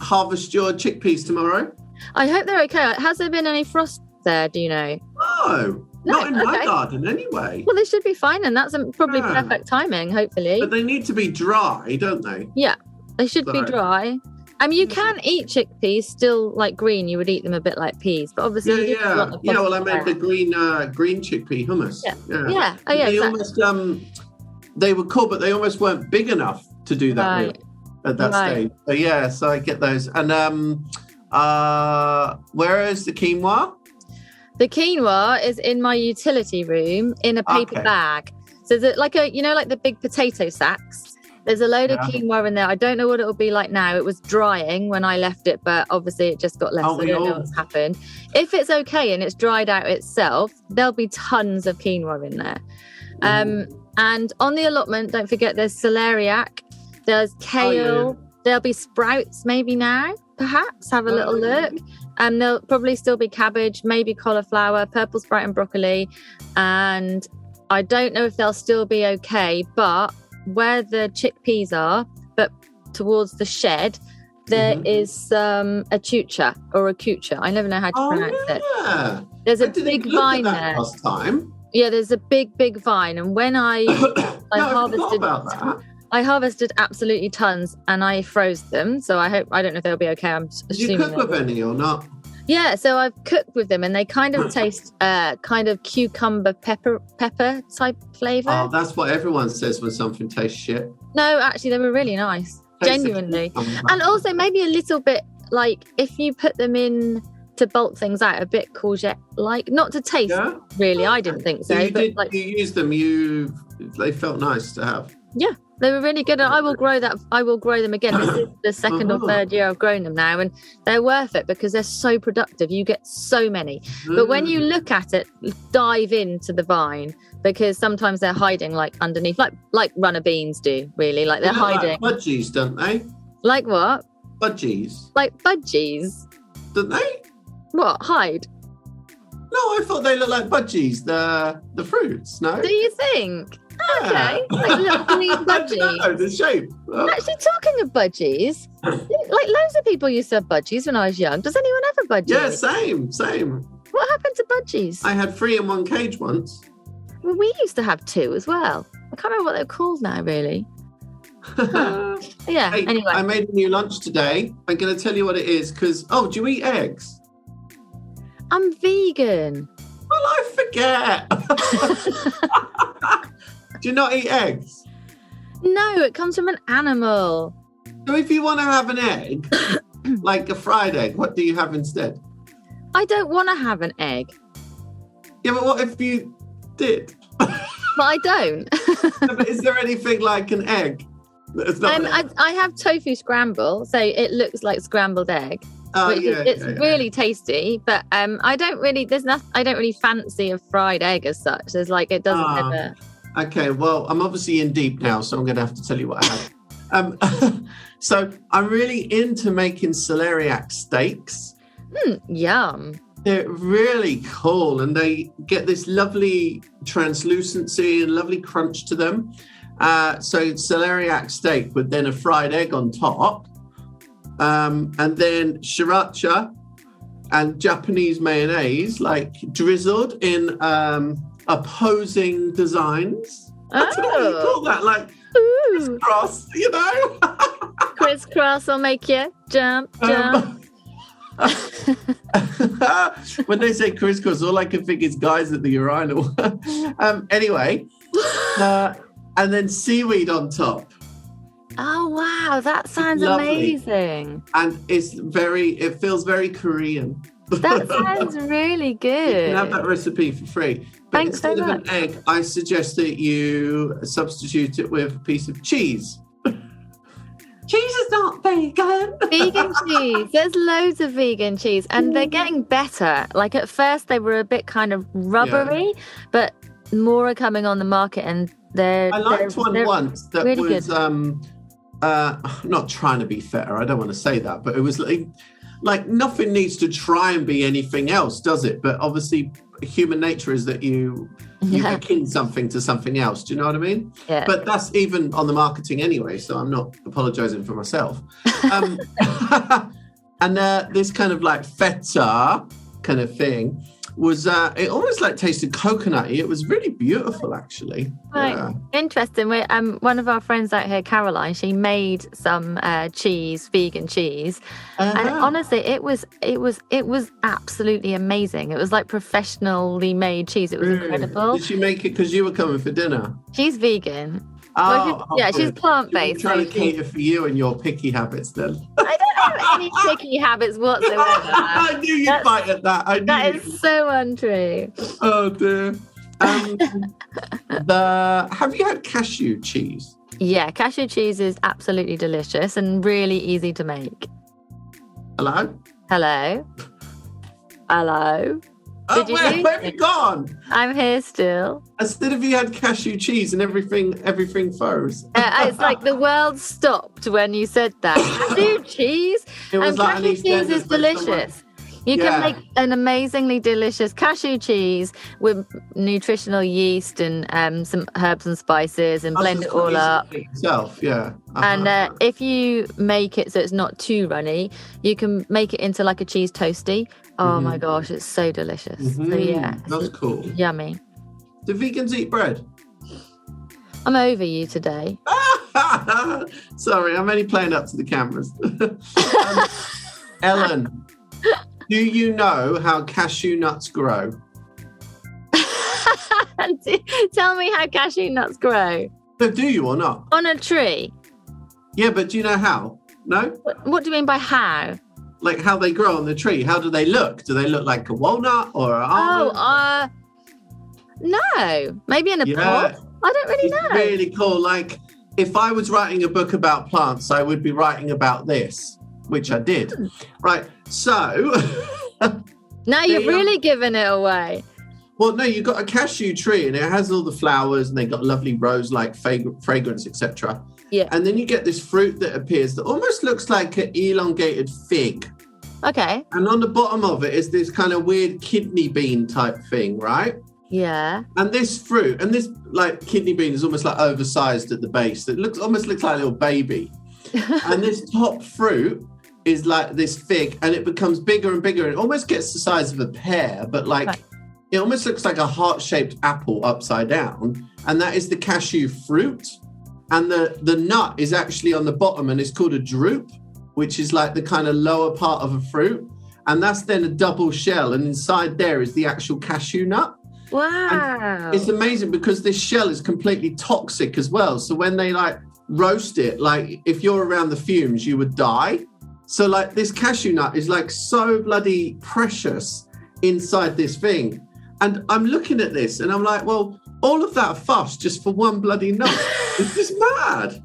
harvest your chickpeas tomorrow. I hope they're okay. Has there been any frost there, do you know? No. Not in my garden, anyway. Well, they should be fine, and that's probably perfect timing, hopefully. But they need to be dry, don't they? Yeah, they should be dry. I mean, you can eat chickpeas still like green. You would eat them a bit like peas, but obviously, well, I meant the green chickpea hummus. Yeah. They almost they were cool, but they almost weren't big enough to do that at that stage. So I get those. And where is the quinoa? The quinoa is in my utility room in a paper bag. So there's like the big potato sacks. There's a load of quinoa in there. I don't know what it will be like now. It was drying when I left it, but obviously it just got left. So I don't know what's happened. If it's okay and it's dried out itself, there'll be tons of quinoa in there. And on the allotment, don't forget there's celeriac, there's kale, there'll be sprouts maybe now, perhaps. Have a little look. And there'll probably still be cabbage, maybe cauliflower, purple sprout and broccoli. And I don't know if they'll still be okay, but where the chickpeas are, but towards the shed, there is a chucha or a cucha. I never know how to pronounce it. There's a big vine there. Last time. Yeah, there's a big vine. And when I harvested absolutely tons and I froze them. So I don't know if they'll be okay. I'm assuming. Did you cook with any or not? Yeah, so I've cooked with them and they kind of taste kind of cucumber pepper type flavour. Oh, that's what everyone says when something tastes shit. No, actually they were really nice. Genuinely. And also maybe a little bit like if you put them in to bulk things out, a bit courgette like, not to taste really. I didn't think so. You used them, they felt nice to have. Yeah, they were really good. I will grow them again. This is the second or third year I've grown them now, and they're worth it because they're so productive. You get so many. But when you look at it, dive into the vine, because sometimes they're hiding like underneath, like runner beans do, really. Like they're hiding. Like budgies, don't they? Like what? Budgies. Like budgies. Don't they? What? Hide? No, I thought they looked like budgies, the fruits, no? Do you think? Yeah. Okay. Like little green budgies. No, the shape. Actually, talking of budgies, like loads of people used to have budgies when I was young. Does anyone have a budgie? Yeah, same. What happened to budgies? I had 3 in one cage once. Well, we used to have 2 as well. I can't remember what they're called now, really. Yeah, Hey, anyway. I made a new lunch today. I'm going to tell you what it is because, do you eat eggs? I'm vegan. Well, I forget. Do you not eat eggs? No, it comes from an animal. So if you want to have an egg, like a fried egg, what do you have instead? I don't want to have an egg, Yeah, but what if you did? but I don't. But is there anything like an egg? It's not an egg? I have tofu scramble, so it looks like scrambled egg. It's really tasty, but I don't really fancy a fried egg as such. There's like it doesn't ever. Okay, well, I'm obviously in deep now, so I'm going to have to tell you what I have. So I'm really into making celeriac steaks. Yum. They're really cool, and they get this lovely translucency and lovely crunch to them. So celeriac steak with then a fried egg on top. And then sriracha and Japanese mayonnaise, like drizzled in opposing designs. I don't know what you call that, like crisscross, you know? Crisscross will make you jump. When they say crisscross, all I can think is guys at the urinal. Anyway, and then seaweed on top. Oh wow, that sounds Lovely. amazing. And it feels very Korean. That sounds really good. You can have that recipe for free. But Thanks so instead of much. an egg, I suggest that you substitute it with a piece of cheese. Cheese is not vegan. Vegan cheese. There's loads of vegan cheese, and they're getting better. Like at first, they were a bit kind of rubbery, but more are coming on the market, and I liked one once that really was good. not trying to be feta. I don't want to say that, but it was like nothing needs to try and be anything else, does it? But obviously, human nature is that you akin something to something else. Do you know what I mean? Yeah. But that's even on the marketing anyway, so I'm not apologizing for myself. And this kind of like feta kind of thing was it almost like tasted coconutty. It was really beautiful, actually. Right. Yeah. Interesting. We one of our friends out here, Caroline, she made some vegan cheese, and honestly, it was absolutely amazing. It was like professionally made cheese. It was incredible. Did she make it because you were coming for dinner? She's vegan. Oh, she's plant-based. Trying to cater for you and your picky habits, then. I don't have any picky habits whatsoever. I knew you'd bite at that. That is so untrue. Oh dear. Have you had cashew cheese? Yeah, cashew cheese is absolutely delicious and really easy to make. Hello? Hello? Oh, Did you where lose have you gone? I'm here still. Instead of you had cashew cheese and everything froze. It's like the world stopped when you said that. Cashew cheese? It was like an cashew cheese is EastEnders delicious. You can make an amazingly delicious cashew cheese with nutritional yeast and some herbs and spices and blend it all up. Yourself, yeah. And if you make it so it's not too runny, you can make it into like a cheese toasty. Oh my gosh, it's so delicious. So yeah, that's cool. Yummy. Do vegans eat bread? I'm over you today. Sorry, I'm only playing up to the cameras. Ellen, do you know how cashew nuts grow? Tell me how cashew nuts grow. No, do you or not? On a tree. Yeah, but do you know how? No? What do you mean by how? Like how they grow on the tree. How do they look? Do they look like a walnut or an almond? No. Maybe in a pot. I don't really know. It's really cool. Like if I was writing a book about plants, I would be writing about this, which I did. Right. So Now you've really given it away. Well, no, you've got a cashew tree and it has all the flowers and they got lovely rose-like fragrance, etc. Yeah. And then you get this fruit that appears that almost looks like an elongated fig. Okay. And on the bottom of it is this kind of weird kidney bean type thing, right? Yeah. And this fruit, and this like kidney bean is almost like oversized at the base. It almost looks like a little baby. And this top fruit is like this fig and it becomes bigger and bigger. It almost gets the size of a pear, but like... Right. It almost looks like a heart-shaped apple upside down, and that is the cashew fruit. And the nut is actually on the bottom, and it's called a drupe, which is like the kind of lower part of a fruit. And that's then a double shell, and inside there is the actual cashew nut. Wow. And it's amazing because this shell is completely toxic as well. So when they like roast it, like if you're around the fumes, you would die. So like this cashew nut is like so bloody precious inside this thing. And I'm looking at this and I'm like, well, all of that fuss just for one bloody nut. It's just mad.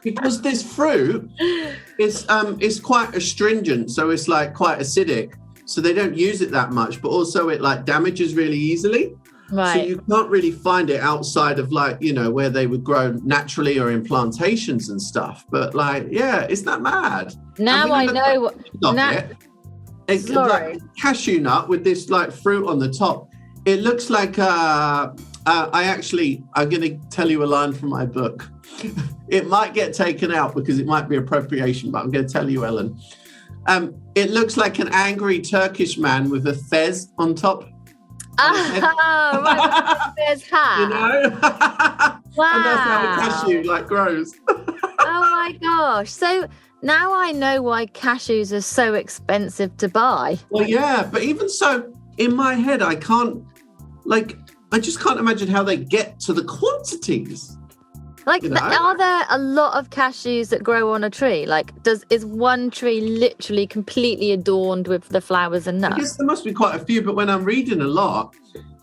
Because this fruit is quite astringent, so it's like quite acidic. So they don't use it that much, but also it like damages really easily. Right. So you can't really find it outside of like, you know, where they would grow naturally or in plantations and stuff. But like, yeah, isn't that mad? Now I know what... It's like cashew nut with this like fruit on the top. It looks like I'm going to tell you a line from my book. It might get taken out because it might be appropriation, but I'm going to tell you, Ellen. It looks like an angry Turkish man with a fez on top. Oh, right, fez hat. You know? Wow. And that's how a cashew like grows. Oh my gosh. So now I know why cashews are so expensive to buy. Well, yeah, but even so, in my head, I just can't imagine how they get to the quantities. Like, you know? Are there a lot of cashews that grow on a tree? Like, is one tree literally completely adorned with the flowers and nuts? I guess there must be quite a few, but when I'm reading a lot,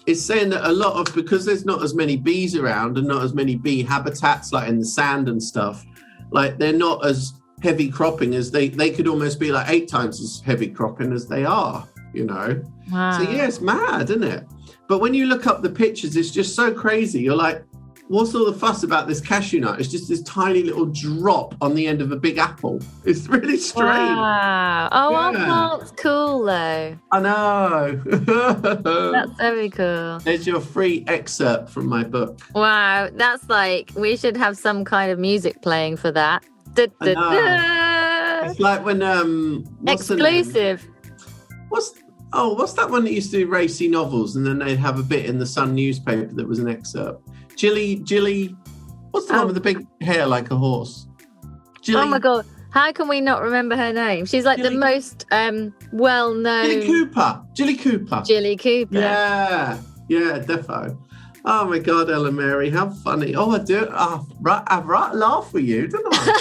it's saying that a lot of, because there's not as many bees around and not as many bee habitats like in the sand and stuff, like they're not as heavy cropping as they could almost be like 8 times as heavy cropping as they are, you know? Wow. So yeah, it's mad, isn't it? But when you look up the pictures, it's just so crazy. You're like, what's all the fuss about this cashew nut? It's just this tiny little drop on the end of a big apple. It's really strange. Wow. Oh, yeah. Our plant's cool, though. I know. That's very cool. There's your free excerpt from my book. Wow. That's like, we should have some kind of music playing for that. It's like when... Exclusive. What's that one that used to do racy novels and then they'd have a bit in the Sun newspaper that was an excerpt? Jilly, what's the one with the big hair like a horse? Jilly, oh my God, how can we not remember her name? She's like the most well-known... Jilly Cooper. Yeah, defo. Oh my God, Ellen Mary, how funny. Oh, I do. I've right laugh with you, don't I?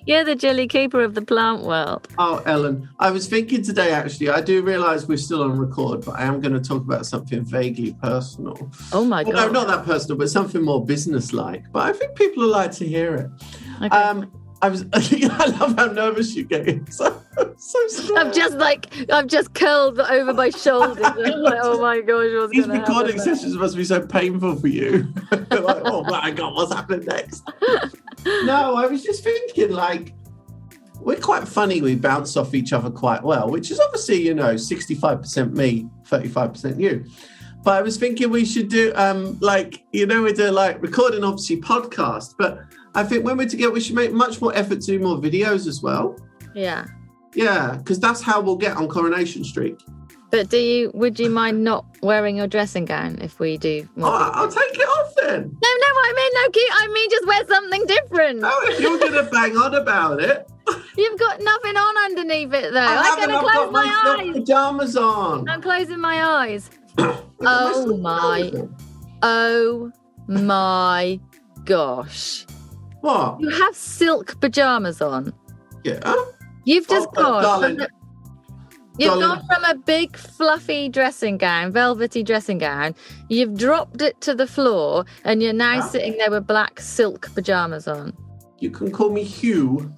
You're the Jilly Cooper of the plant world. Oh, Ellen, I was thinking today, actually, I do realise we're still on record, but I am going to talk about something vaguely personal. Oh, my God. No, not that personal, but something more business-like. But I think people will like to hear it. Okay. I love how nervous you get. So scared. I've just curled over my shoulders. I'm like, oh my gosh, what's These going to happen? recording sessions must be so painful for you. Like, oh my God, what's happening next? No, I was just thinking, like, we're quite funny. We bounce off each other quite well, which is obviously, 65% me, 35% you. But I was thinking we should do, we do like recording, obviously, podcast, but I think when we're together, we should make much more effort to do more videos as well. Yeah. Yeah, because that's how we'll get on Coronation Street. But would you mind not wearing your dressing gown if we do more? I'll take it off then. No, I mean just wear something different. No, if you're going to bang on about it. You've got nothing on underneath it, though. I'm going to close my eyes. Pajamas on. I'm closing my eyes. Oh my gosh. What? You have silk pajamas on. Yeah. You've just gone. Darling, You've Darling. gone from a big fluffy dressing gown, velvety dressing gown, you've dropped it to the floor and you're now sitting there with black silk pyjamas on. You can call me Hugh.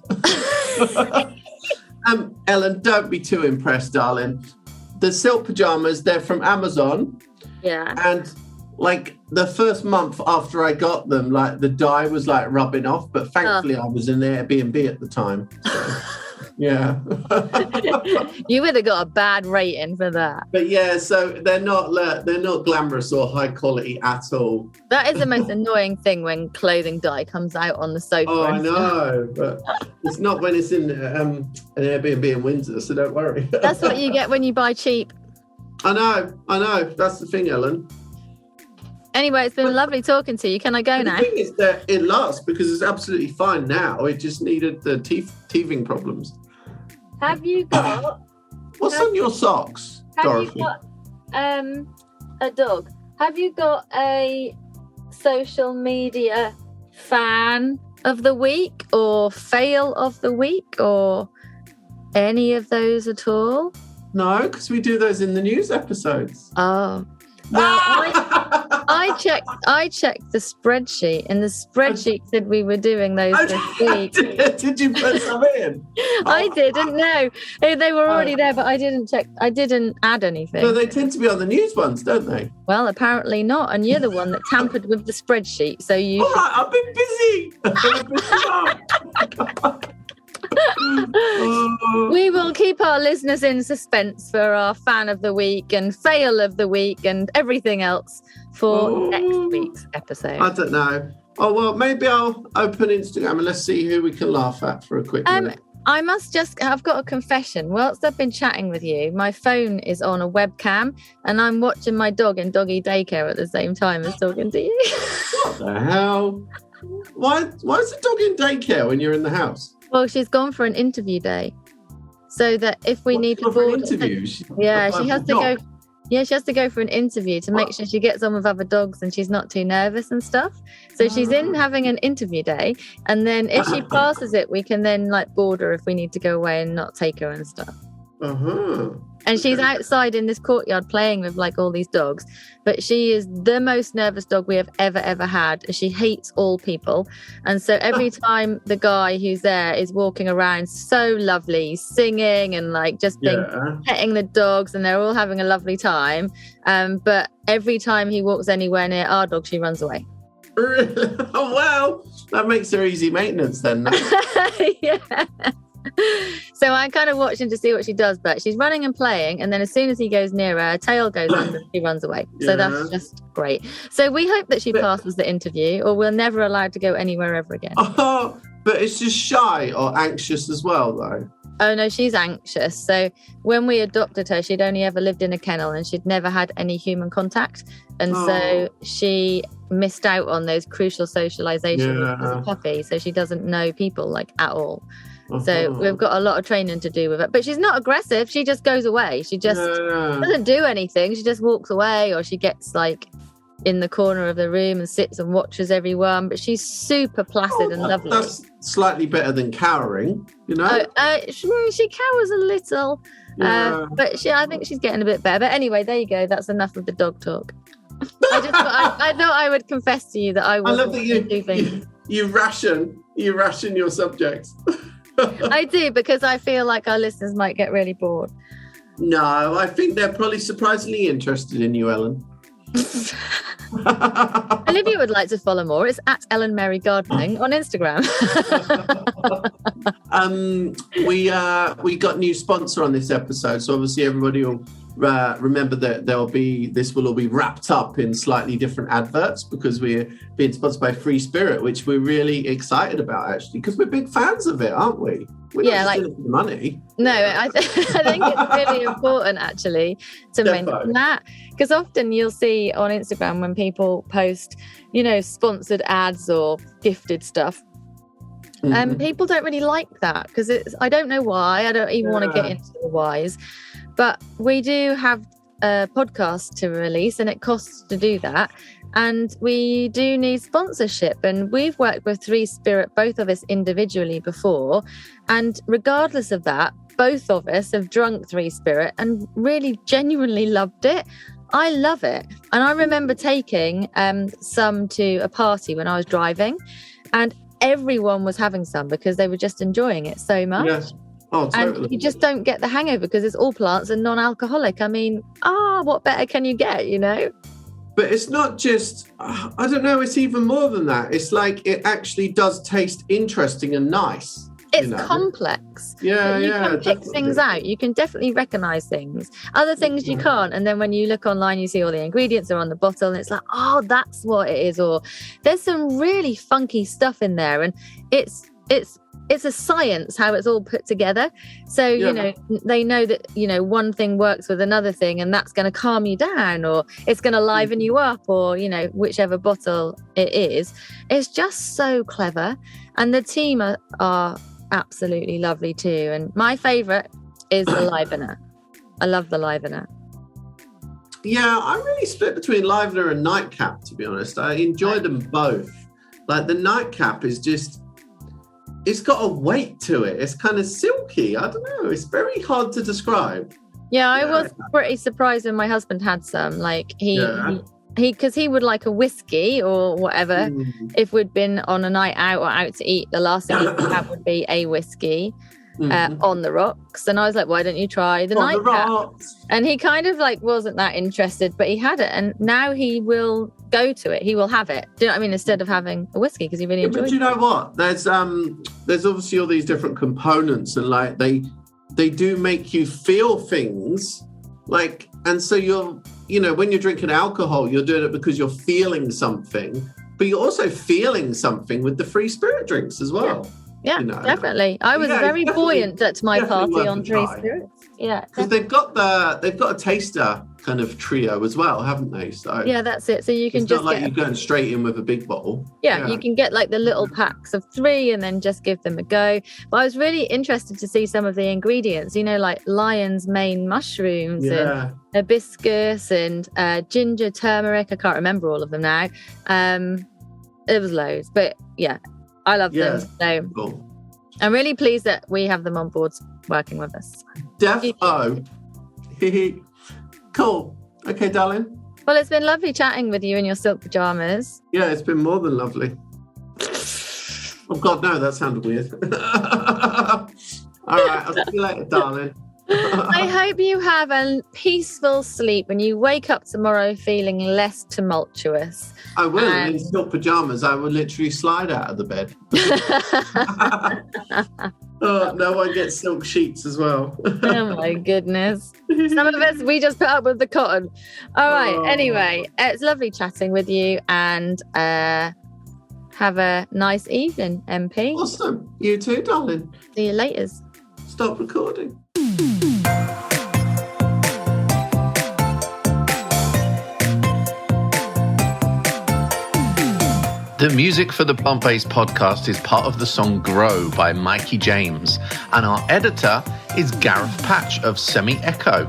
Ellen, don't be too impressed, darling. The silk pajamas, they're from Amazon. Yeah. And like the first month after I got them, like the dye was like rubbing off, but thankfully I was in Airbnb at the time. So, yeah. You would have got a bad rating for that. But yeah, so they're not glamorous or high quality at all. That is the most annoying thing when clothing dye comes out on the sofa. Oh, I know, but it's not when it's in an Airbnb in Windsor, so don't worry. That's what you get when you buy cheap. I know. That's the thing, Ellen. Anyway, it's been lovely talking to you. Can I go now? The thing is that it lasts because it's absolutely fine now. It just needed the teething problems. Have you got... What's on your socks, Dorothy? Have you got a dog? Have you got a social media fan of the week or fail of the week or any of those at all? No, because we do those in the news episodes. Oh. Well, I checked the spreadsheet, and the spreadsheet said we were doing those this week. Did you put some in? I didn't know. They were already there, but I didn't check. I didn't add anything. No, they tend to be on the news ones, don't they? Well, apparently not. And you're the one that tampered with the spreadsheet, so you. All right, I've been busy. We will keep our listeners in suspense for our fan of the week and fail of the week and everything else for next week's episode. I don't know. Oh, well, maybe I'll open Instagram and let's see who we can laugh at for a quick minute. I've got a confession. Whilst I've been chatting with you, my phone is on a webcam and I'm watching my dog in doggy daycare at the same time as talking to you. What the hell? Why is the dog in daycare when you're in the house? Well, she's gone for an interview day, so that if we need to board, interview, she has to go. Yeah, she has to go for an interview to make sure she gets on with other dogs and she's not too nervous and stuff. So she's in having an interview day, and then if she passes it, we can then like board her if we need to go away and not take her and stuff. And she's outside in this courtyard playing with like all these dogs, but she is the most nervous dog we have ever had. She hates all people, and so every time the guy who's there is walking around so lovely, singing and like just being petting the dogs, and they're all having a lovely time, but every time he walks anywhere near our dog, she runs away. Oh well, that makes her easy maintenance then. Yeah. So I'm kind of watching to see what she does, but she's running and playing, and then as soon as he goes near her tail goes under, she runs away. So that's just great. So we hope that she passes the interview, or we're never allowed to go anywhere ever again. Oh, but it's just shy or anxious as well, though. Oh no, she's anxious. So when we adopted her, she'd only ever lived in a kennel and she'd never had any human contact, and so she missed out on those crucial socialization as a puppy. So she doesn't know people like at all. So we've got a lot of training to do with it. But she's not aggressive. She just goes away. She just doesn't do anything. She just walks away, or she gets like in the corner of the room and sits and watches everyone. But she's super placid and lovely. That's slightly better than cowering, you know? She cowers a little. But I think she's getting a bit better. But anyway, there you go. That's enough of the dog talk. I thought I would confess to you that I wasn't do things. You ration your subjects. I do, because I feel like our listeners might get really bored. No, I think they're probably surprisingly interested in you, Ellen. And if you would like to follow more, it's at Ellen Mary Gardening on Instagram. We got new sponsor on this episode, so obviously everybody will remember that this will all be wrapped up in slightly different adverts, because we're being sponsored by Free Spirit, which we're really excited about, actually, because we're big fans of it, aren't we? We're not just in it for the money. No, I think it's really important, actually, to mention that, because often you'll see on Instagram when people post, sponsored ads or gifted stuff. People don't really like that, because I don't know why. I don't even want to get into the whys. But we do have a podcast to release, and it costs to do that. And we do need sponsorship. And we've worked with Free Spirit, both of us individually before. And regardless of that, both of us have drunk Three Spirit and really genuinely loved it. I love it. And I remember taking some to a party when I was driving, and everyone was having some because they were just enjoying it so much. Yes. Oh, totally. And you just don't get the hangover because it's all plants and non-alcoholic. I mean, what better can you get, you know? But it's not just, I don't know, it's even more than that. It's like it actually does taste interesting and nice. It's complex. Yeah, you yeah. can pick things out. You can definitely recognise things. Other things you can't. And then when you look online, you see all the ingredients are on the bottle and it's like, oh, that's what it is. Or there's some really funky stuff in there. And it's a science how it's all put together. So, you know, they know that, you know, one thing works with another thing and that's going to calm you down or it's going to liven you up or, you know, whichever bottle it is. It's just so clever. And the team are absolutely lovely too. And my favourite is the Livener. I love the Livener. Yeah, I really split between Livener and Nightcap, to be honest. I enjoy them both. Like the Nightcap is just... it's got a weight to it. It's kind of silky. I don't know. It's very hard to describe. Yeah, I was pretty surprised when my husband had some. Like he because he would like a whiskey or whatever. If we'd been on a night out or out to eat, the last thing he'd have would be a whiskey on the rocks. And I was like, why don't you try the Nightcap? And he kind of like wasn't that interested, but he had it. And now he will go to it. He will have it. Do you know what I mean? Instead of having a whiskey, because he really enjoys it. But you know what? There's obviously all these different components, and like they do make you feel things. Like, and so you know, when you're drinking alcohol, you're doing it because you're feeling something, but you're also feeling something with the free spirit drinks as well. Yeah, you know? Definitely. I was very buoyant at my party on Three Spirits. Yeah, because they've got a taster kind of trio as well, haven't they? So yeah, that's it. So you can it's just not like you're going straight in with a big bottle. Yeah, you can get like the little packs of 3 and then just give them a go. But I was really interested to see some of the ingredients. You know, like lion's mane mushrooms and hibiscus and ginger, turmeric. I can't remember all of them now. There was loads, but yeah, I love them. So cool. I'm really pleased that we have them on board working with us. Defo. Cool. Okay, darling. Well, it's been lovely chatting with you in your silk pajamas. Yeah, it's been more than lovely. Oh, God, no, that sounded weird. All right, I'll see you later, darling. I hope you have a peaceful sleep and you wake up tomorrow feeling less tumultuous. I will. In silk pajamas, I will literally slide out of the bed. Oh, no one gets silk sheets as well. Oh, my goodness. Some of us, we just put up with the cotton. All right. Anyway, it's lovely chatting with you and have a nice evening, MP. Awesome. You too, darling. See you later. Stop recording. The music for the Plant-Based podcast is part of the song Grow by Mikey James, and our editor is Gareth Patch of Semi Echo.